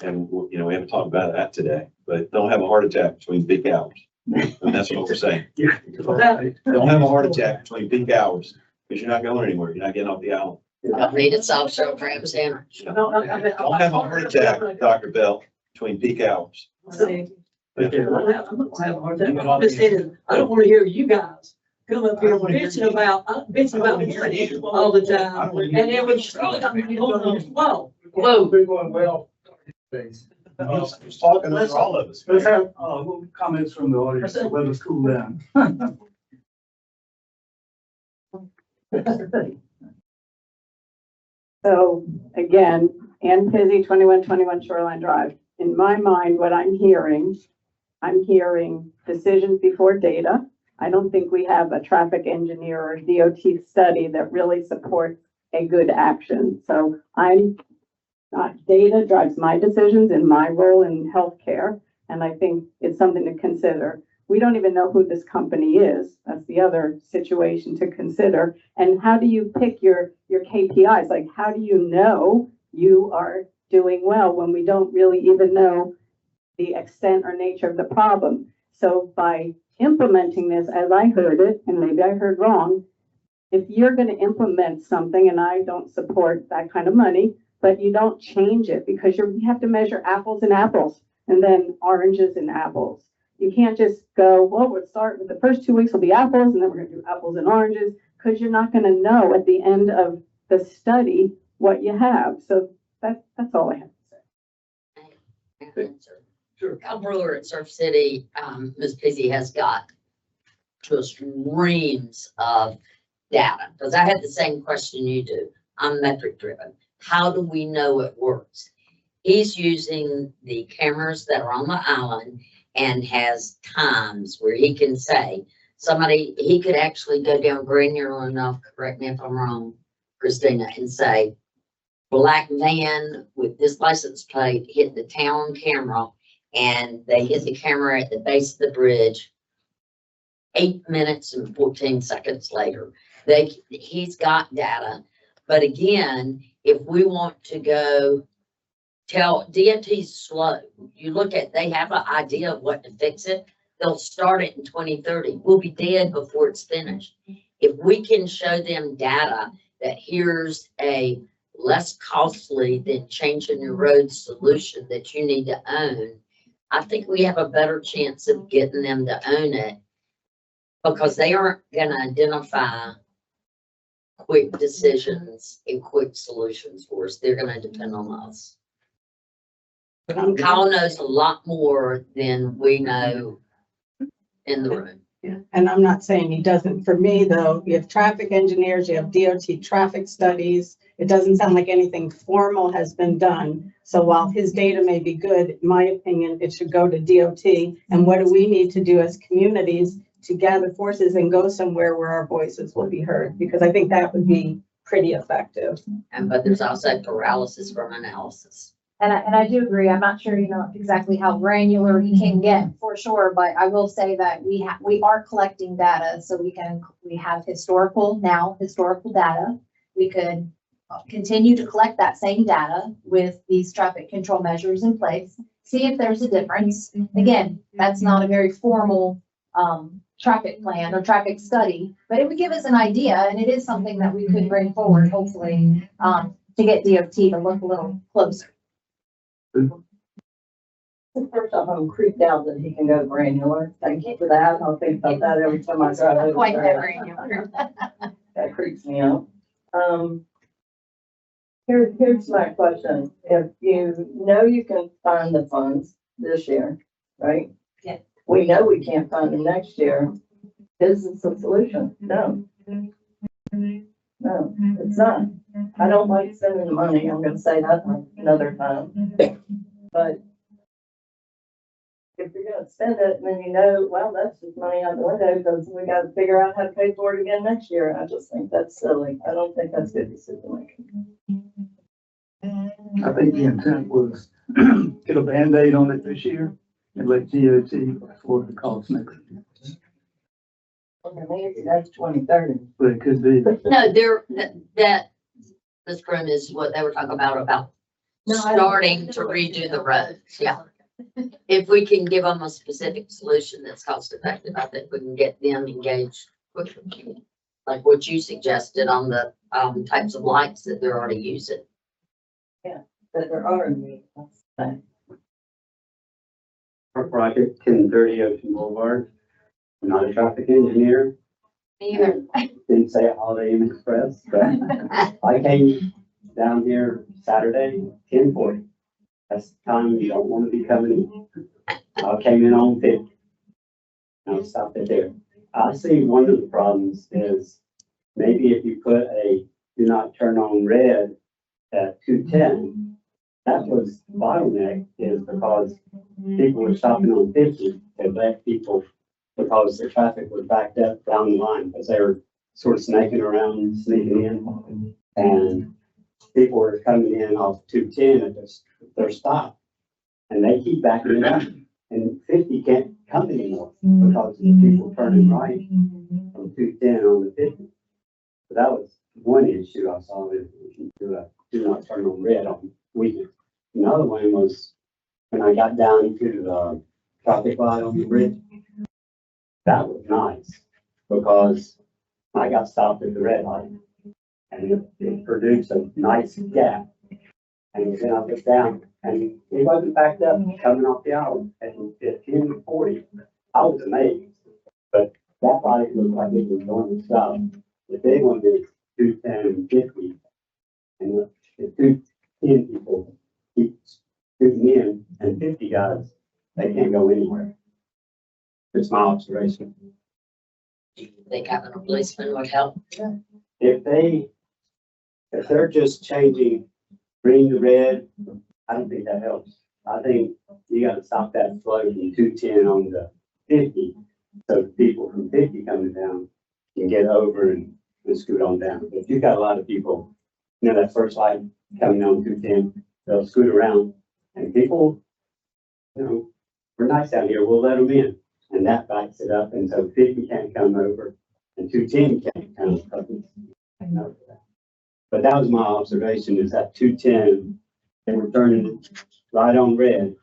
And, we haven't talked about that today, but don't have a heart attack between peak hours. And that's what we're saying. Don't have a heart attack between peak hours, because you're not going anywhere. You're not getting off the island. I need a soft serve crab sandwich. Don't Don't have a heart attack, Dr. Bell, between peak hours. Okay. I'm not gonna have a hard time. I'm just saying, I don't want to hear you guys come up here bitching about money all the time. And then we struggle. Whoa. Whoa. Been going well. He's talking over all of us. Let's have, little comments from the audience, to let us cool down. So again, Ann Pizzi, 2121 Shoreline Drive. In my mind, what I'm hearing decisions before data. I don't think we have a traffic engineer or DOT study that really supports a good action. So data drives my decisions in my role in healthcare. And I think it's something to consider. We don't even know who this company is. That's the other situation to consider. And how do you pick your KPIs? Like, how do you know you are doing well when we don't really even know the extent or nature of the problem. So by implementing this, as I heard it, and maybe I heard wrong, if you're going to implement something, and I don't support that kind of money, but you don't change it because you have to measure apples and apples and then oranges and apples. You can't just go, well, we'll start with the first 2 weeks will be apples and then we're going to do apples and oranges, because you're not going to know at the end of the study what you have. So that's all I have to say. Sure. Comptroller at Surf City, Ms. Pizzy has got just reams of data, because I had the same question you do. I'm metric driven. How do we know it works? He's using the cameras that are on the island and has times where he can say, he could actually go down granular enough, correct me if I'm wrong, Christina, and say, black van with this license plate hit the town camera, and they hit the camera at the base of the bridge 8 minutes and 14 seconds later. He's got data. But again, if we want to go tell DOT's slow, you look at, they have an idea of what to fix it. They'll start it in 2030. We'll be dead before it's finished. If we can show them data that here's a less costly than changing your road solution that you need to own, I think we have a better chance of getting them to own it, because they aren't going to identify quick decisions and quick solutions for us. They're going to depend on us. Kyle knows a lot more than we know in the room. Yeah, and I'm not saying he doesn't. For me, though, you have traffic engineers, you have DOT traffic studies. It doesn't sound like anything formal has been done. So while his data may be good, in my opinion, it should go to DOT. And what do we need to do as communities to gather forces and go somewhere where our voices will be heard? Because I think that would be pretty effective. But there's also paralysis from analysis. And I do agree. I'm not sure, exactly how granular he can get for sure, but I will say that we are collecting data, so we have historical data. We could continue to collect that same data with these traffic control measures in place, see if there's a difference. Again, that's not a very formal, traffic plan or traffic study, but it would give us an idea, and it is something that we could bring forward, hopefully, to get DOT to look a little closer. First off, I'm creeped out that he can go granular. Thank you for that. I'll think about that every time I drive over Quite that there. granular. That creeps me out. Here's my question. If you know you can find the funds this year, right? Yeah. We know we can't find them next year. Is this a solution? No. No, it's not. I don't like spending the money. I'm gonna say that another time. But if you're gonna spend it, then well, that's just money out the window, because we gotta figure out how to pay for it again next year. I just think that's silly. I don't think that's good decision making. I think the intent was get a Band-Aid on it this year and let DOT afford the cost next year. Okay, maybe that's 2030. But it could be. No, that this room is what they were talking about starting to redo the roads. Yeah. If we can give them a specific solution that's cost effective, I think we can get them engaged quickly. Like what you suggested on the types of lights that they're already using. That there are in the Our project, 1030 Ocean Boulevard. I'm not a traffic engineer. Either. Didn't say Holiday Inn Express, but I came down here Saturday, 10:40. That's the time you don't want to be coming in. I came in on 50. I'll stop it there. I see one of the problems is maybe if you put a do not turn on red at 210, that was bottleneck is because people were stopping on 50. They let people, because the traffic was backed up down the line because they were sort of snaking around, sneaking in. And people were coming in off 210 at their stop. And they keep backing it up. And 50 can't come anymore because the people turning right from 210 on the 50. So that was one issue I saw, is do not turn on red on weekends. Another one was when I got down to the traffic light on the bridge, that was nice because I got stopped at the red light and it produced a nice gap. And then I looked down and it wasn't backed up coming off the island at 10:40. I was amazed, but that light looked like it was going to stop. The big one is 210/50, and the 210 people keep shooting in, and 50 guys, they can't go anywhere. It's my observation. Think having a policeman would help. If they're just changing green to red, I don't think that helps. I think you gotta stop that flow from 210 on the 50, so people from 50 coming down can get over and scoot on down. If you've got a lot of people, that first light coming on 210, they'll scoot around, and people, we're nice out here, we'll let them in, and that backs it up, and so 50 can't come over, and 210 can't come over. But that was my observation, is that 210, they were turning it right on red,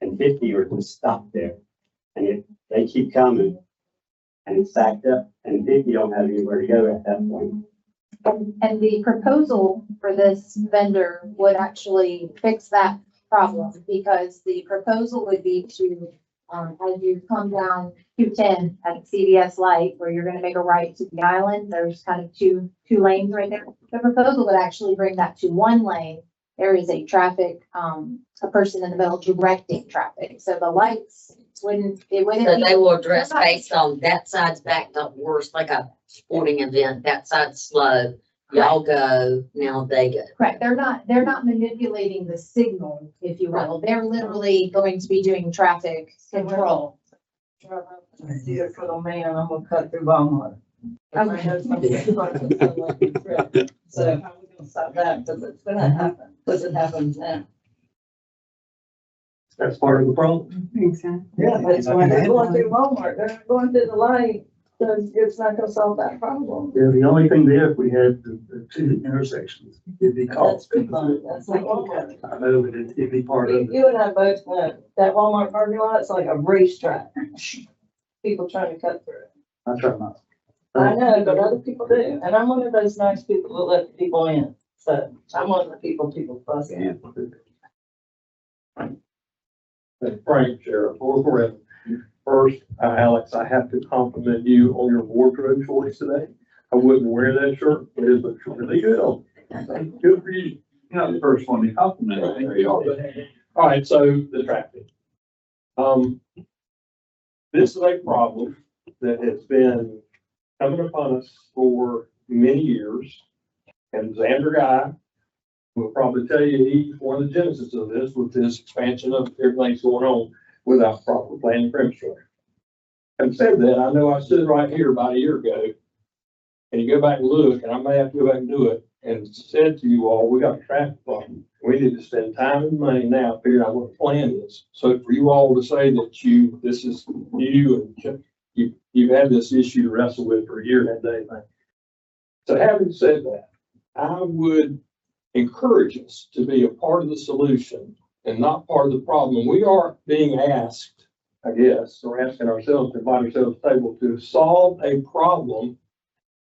and 50 were just stopped there. And they keep coming, and it's stacked up, and 50 don't have anywhere to go at that point. And the proposal for this vendor would actually fix that problem, because the proposal would be to, as you come down 210 at CVS light, where you're gonna make a right to the island, there's kind of two lanes right there. The proposal would actually bring that to one lane. There is a traffic, a person in the middle directing traffic, so the lights wouldn't So be. they will address based on that side's backed up worse, like a sporting event, that side's slow. Y'all go, now they go. Correct, they're not manipulating the signal, if you will, they're literally going to be doing traffic control. See it for the man, I'm gonna cut through Walmart. Okay. So how are we gonna stop that? Because it's gonna happen, because it happens now. That's part of the problem. Exactly. Yeah, but it's when they're going through Walmart, they're not going through the light, so it's not gonna solve that problem. Yeah, the only thing there, if we had the two intersections, it'd be That's called. good fun, that's not Walmart. I know, but it'd be part of it. You and I both know that Walmart parking lot is like a racetrack. People trying to cut through it. I try not. I know, but other people do, and I'm one of those nice people that let people in, so I'm one of the people fuss at. Frank, Sheriff, or whoever. First, Alex, I have to compliment you on your wardrobe choice today. I wouldn't wear that shirt, but it looks really good on you. Good for you. You're not the first one to compliment me. There you are. All right, so the traffic. This is a problem that has been coming upon us for many years. And Xander Guy will probably tell you he's one of the genesis of this, with this expansion of everything's going on without proper planning for infrastructure. Having said that, I know I stood right here about a year ago, and you go back and look, and I may have to go back and do it, and said to you all, we got a traffic problem. We need to spend time and money now figuring out what the plan is. So for you all to say that this is you and you've had this issue to wrestle with for a year and a day. So having said that, I would encourage us to be a part of the solution and not part of the problem. We are being asked, I guess, or asking ourselves to invite ourselves to the table to solve a problem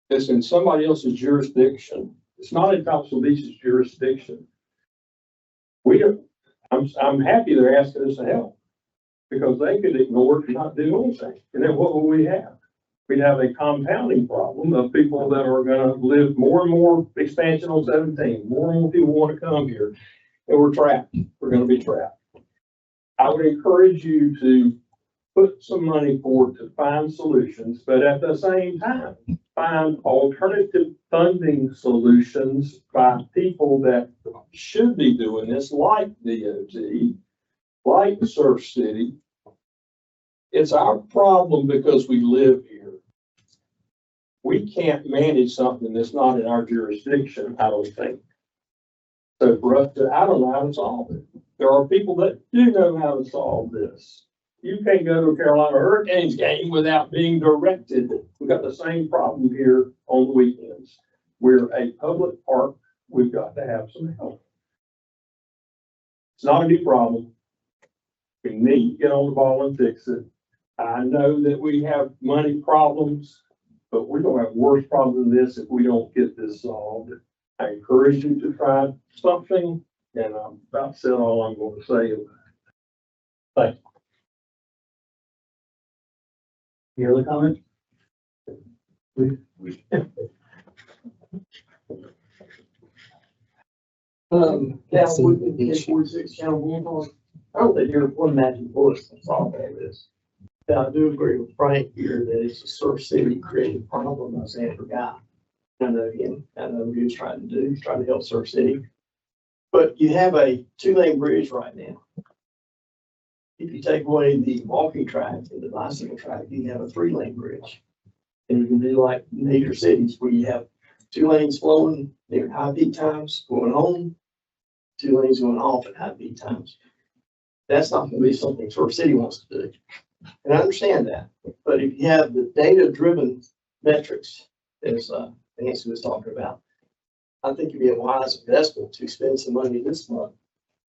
that's in somebody else's jurisdiction. It's not in Topsail Beach's jurisdiction. I'm happy they're asking us to help, because they could ignore it and not do anything. And then what will we have? We'd have a compounding problem of people that are gonna live more and more expansion on 17. More and more people want to come here, and we're trapped. We're gonna be trapped. I would encourage you to put some money forward to find solutions, but at the same time, find alternative funding solutions by people that should be doing this, like DOT, like Surf City. It's our problem because we live here. We can't manage something that's not in our jurisdiction, I don't think. So for us to, I don't know how to solve it. There are people that do know how to solve this. You can't go to a Carolina Hurricanes game without being directed. We've got the same problem here on the weekends. We're a public park. We've got to have some help. It's not a new problem. We need to get on the ball and fix it. I know that we have money problems, but we're gonna have worse problems than this if we don't get this solved. I encourage you to try something, and I'm about said all I'm gonna say. Thank you. Any other comments? Now, with the 1046 channel going on, I don't think there's one magic bullet to solve all this. Now, I do agree with Frank here that it's a Surf City created problem, I say, for guy. I know him, I know what he was trying to do, he's trying to help Surf City. But you have a 2-lane bridge right now. If you take away the walking track and the bicycle track, you have a 3-lane bridge. And you can do like major cities where you have 2 lanes flowing near high peak times going home, 2 lanes going off at high peak times. That's not gonna be something Surf City wants to do. And I understand that, but if you have the data-driven metrics, as Nancy was talking about, I think it'd be a wise investment to spend some money this month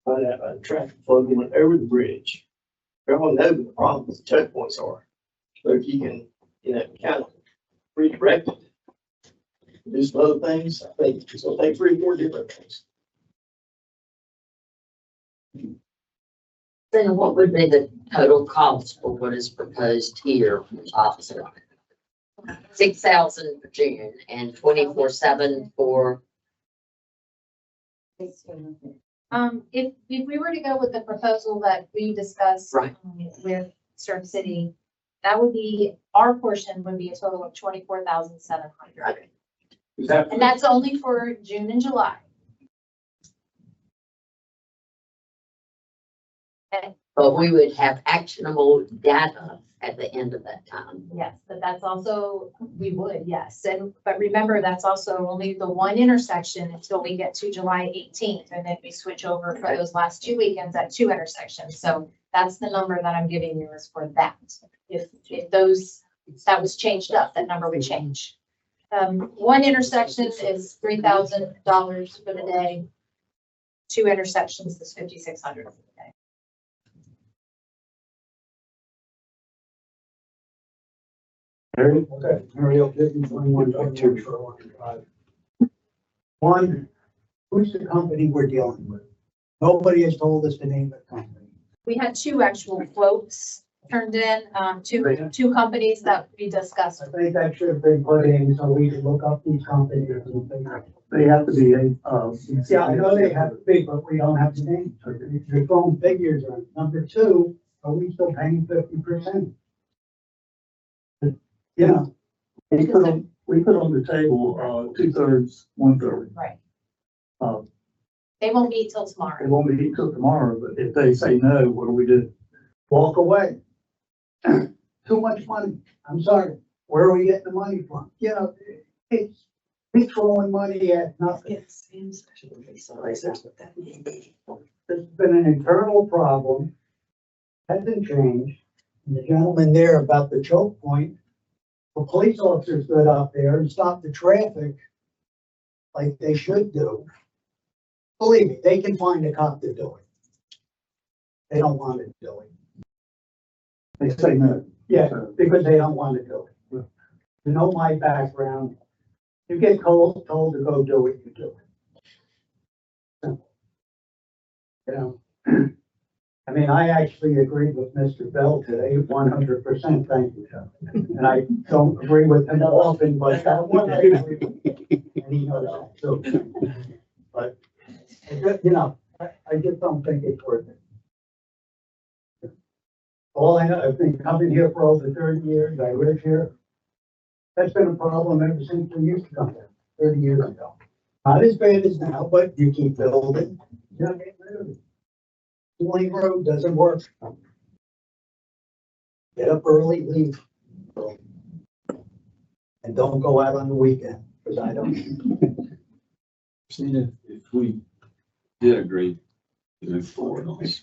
on a traffic flow going over the bridge. Everyone knows what the problems, the choke points are. So if you can, kind of redirect it, do some other things, I think it's gonna take 3 or 4 different things. Then what would be the total cost for what is proposed here from Topsail? 6,000 for June and 24/7 for, If we were to go with the proposal that we discussed Right. With Surf City, that would be, our portion would be a total of 24,700. Is that, And that's only for June and July. And but we would have actionable data at the end of that time. yes, but that's also, we would, yes. But remember, that's also only the one intersection until we get to July 18th. And then we switch over for those last 2 weekends at 2 intersections. So that's the number that I'm giving you is for that. If that was changed up, that number would change. One intersection is $3,000 for the day. 2 intersections is $5,600 for the day. Okay, Ariel, Dickens, 2121 Shoreline Drive. One, who's the company we're dealing with? Nobody has told us the name of the company. We had 2 actual quotes turned in, two companies that we discussed. I think that should have been put in so we can look up these companies and things. They have to be, Yeah, I know they have to be, but we don't have the names. So your phone figures are. Number 2, are we still paying 50%? You know, we put on the table, 2/3, 1/3. Right. Uh, They won't meet till It tomorrow. won't be till tomorrow, but if they say no, what do we do? walk away. Too much money. I'm sorry. Where are we getting the money from? You know, it's throwing money at nothing. There's been an internal problem. Hasn't changed. And the gentleman there about the choke point, the police officers stood out there and stopped the traffic like they should do. Believe me, they can find a cop to do it. They don't want to do it. They say no. Yeah, because they don't want to do it. You know my background. You get told to go do it, you do it. You know, I mean, I actually agreed with Mr. Bell today, 100%, thank you, Chuck. And I don't agree with him often, but that one I agree with. And he knows that too. But, you know, I just don't think it's worth it. All I know, I've been coming here for over 30 years, I live here. That's been a problem ever since we used to come here, 30 years ago. Not as bad as now, but you keep building, you know, get rid of it. Lane road doesn't work. Get up early, leave. And don't go out on the weekend, because I don't. See, if we did agree to move forward on this,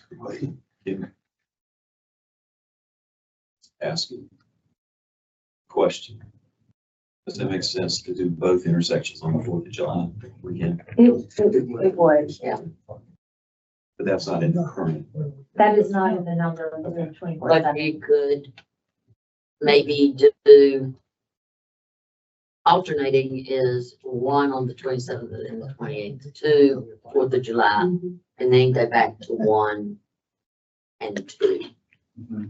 asking question. Does it make sense to do both intersections on the 4th of July weekend? It would, yeah. but that's not in the current. That is not in the number of the 24/7. But you could maybe do alternating is one on the 27th and the 28th, 2 4th of July, and then go back to 1 and 2.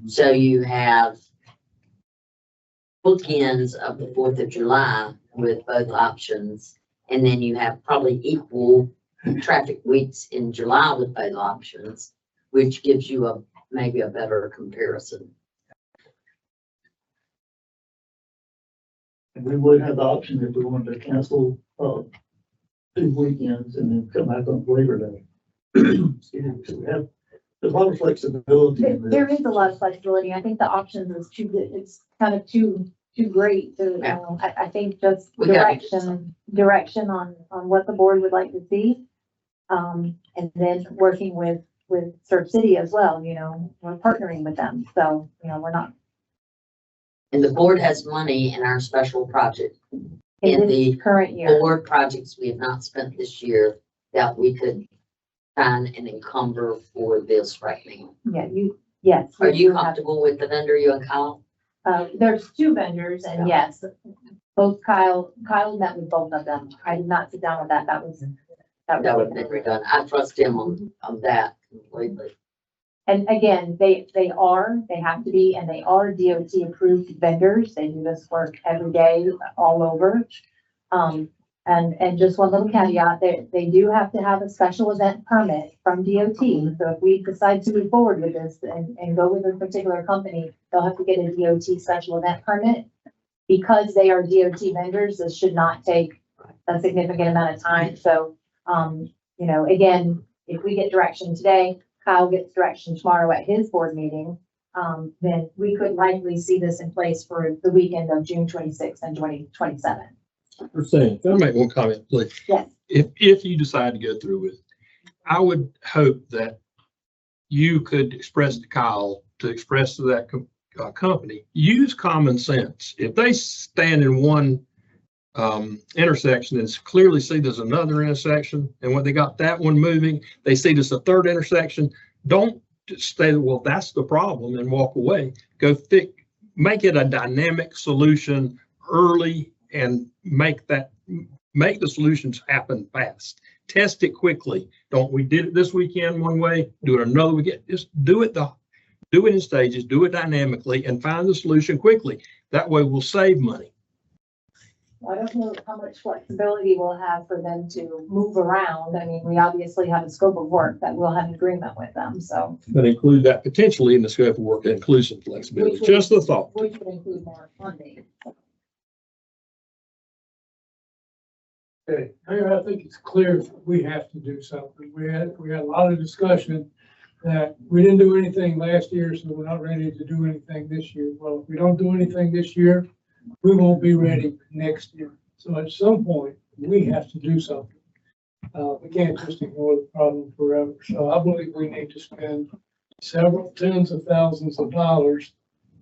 So you have bookends of the 4th of July with both options. And then you have probably equal traffic weeks in July with both options, which gives you maybe a better comparison. And we would have the option if we wanted to cancel, 2 weekends and then come back on Labor Day. Excuse me, so we have, there's a lot of flexibility in this. There is a lot of flexibility. I think the options is too good. It's kind of too great to, I think just We gotta do direction on what the board would like to see. And then working with Surf City as well, we're partnering with them. So, we're not. And the board has money in our special project, In in the this current year. board projects we have not spent this year that we could find and encumber for this right now. Yeah, yes. Are we you do have- comfortable with the vendor, you and Kyle? There's 2 vendors and yes, both Kyle met with both of them. I did not sit down with that. That was. That would have been redone. I trust him on that completely. And again, they have to be, and they are DOT approved vendors. They do this work every day all over. And just one little caveat, they do have to have a special event permit from DOT. So if we decide to move forward with this and go with a particular company, they'll have to get a DOT special event permit. Because they are DOT vendors, this should not take a significant amount of time. So, again, if we get direction today, Kyle gets direction tomorrow at his board meeting, then we could likely see this in place for the weekend of June 26th and 27th. Can I make one comment, please? Yes. If you decide to go through with it, I would hope that you could express to Kyle, to express to that company, use common sense. If they stand in one intersection and clearly see there's another intersection, and when they got that one moving, they see there's a third intersection, don't just say, well, that's the problem and walk away. Make it a dynamic solution early and make the solutions happen fast. Test it quickly. We did it this weekend one way, do it another weekend. Just do it in stages, do it dynamically, and find the solution quickly. That way we'll save money. I don't know how much flexibility we'll have for them to move around. I mean, we obviously have a scope of work that we'll have agreement with them, so. But include that potentially in the scope of work, inclusive flexibility, just the thought. Which would include more funding. Okay, I think it's clear we have to do something. We had a lot of discussion that we didn't do anything last year, so we're not ready to do anything this year. Well, if we don't do anything this year, we won't be ready next year. So at some point, we have to do something. We can't just ignore the problem forever. So I believe we need to spend several tens of thousands of dollars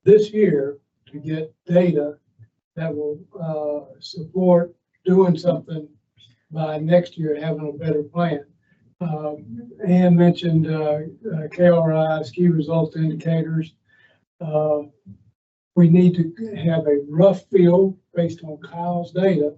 this year to get data that will support doing something by next year, having a better plan. Ann mentioned KRIs, key results indicators. We need to have a rough feel based on Kyle's data,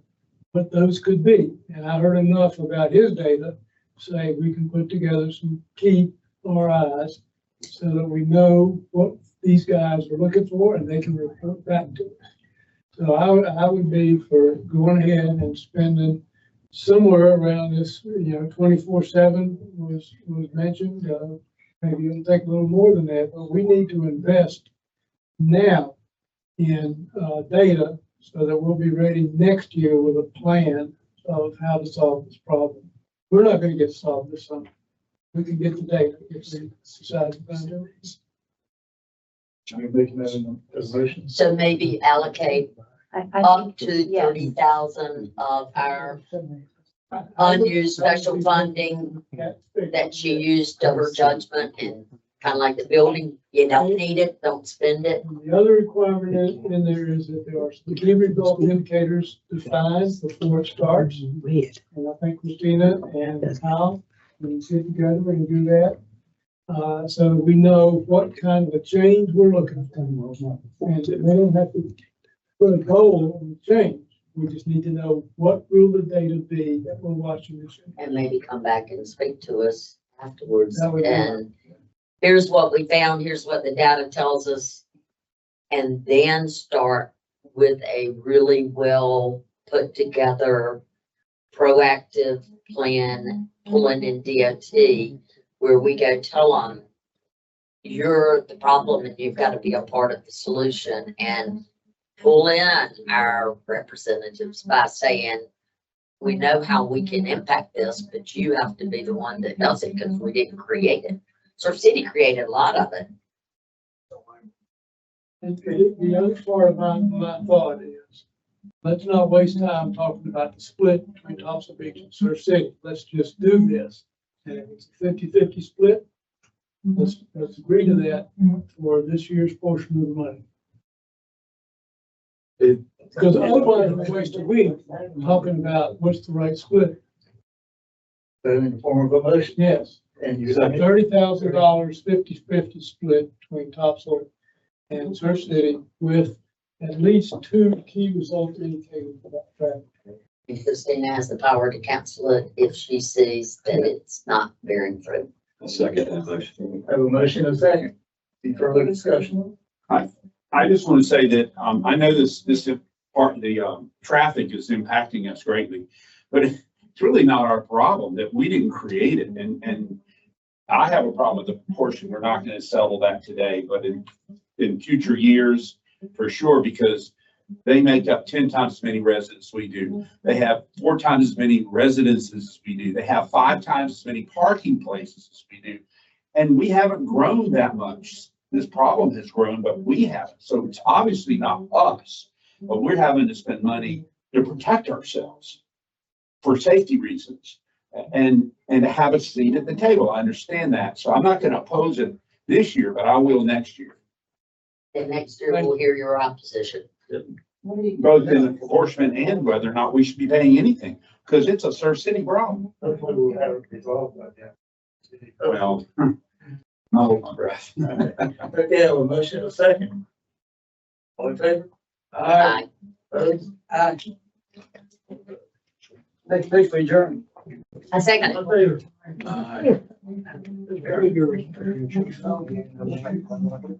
what those could be. And I heard enough about his data to say we can put together some key RIs so that we know what these guys are looking for and they can report back to us. So I would be for going ahead and spending somewhere around this, 24/7 was mentioned. Maybe it'll take a little more than that, but we need to invest now in data so that we'll be ready next year with a plan of how to solve this problem. We're not going to get solved this summer. We can get the data if we decide to find it. Should we make that in a motion? So maybe allocate I up think, to yes. 30,000 of our unused special funding that she used to her judgment, and kind of like the building, you don't need it, don't spend it. The other requirement in there is that there are some key result indicators defined before it starts. And I think Christina and Kyle We can sit together and do that. So we know what kind of a change we're looking for. And we don't have to put a goal on the change. We just need to know what will the data be that we're watching this. And maybe come back and speak to us afterwards. That would be And here's what we found, here's what the data tells us. And then start with a really well put together proactive plan, pulling in DOT, where we go tell them, you're the problem and you've got to be a part of the solution, and pull in our representatives by saying, we know how we can impact this, but you have to be the one that does it because we didn't create it. So City created a lot of it. And the other part of my thought is, let's not waste time talking about the split between Topsail Beach and Surf City. Let's just do this. And if it's a 50-50 split, let's agree to that for this year's portion of the money. Because otherwise we waste a week talking about what's the right split. So in the form of a motion. Yes. And you $30,000, 50-50 split between Topsail and Surf City with at least 2 key result indicators for that traffic. And Christina has the power to cancel it if she sees that it's not bearing fruit. I'll second that motion. have a motion and a second. Any further discussion? I just want to say that, I know this part of the, traffic is impacting us greatly, but it's really not our problem that we didn't create it. And I have a problem with the portion. We're not going to settle that today, but in future years, for sure, because they make up 10 times as many residents we do. They have 4 times as many residences as we do. They have 5 times as many parking places as we do. And we haven't grown that much. This problem has grown, but we haven't. So it's obviously not us, but we're having to spend money to protect ourselves for safety reasons and to have a seat at the table. I understand that. So I'm not going to oppose it this year, but I will next year. And next year we'll hear your opposition. Both in enforcement and whether or not we should be paying anything, because it's a Surf City problem. Hopefully we'll have it resolved by then. Well, I'll hold my breath. Okay, I have a motion and a second. All in favor? Aye. Opposed? Next week we adjourn. I second it. All in favor? Aye. Very good.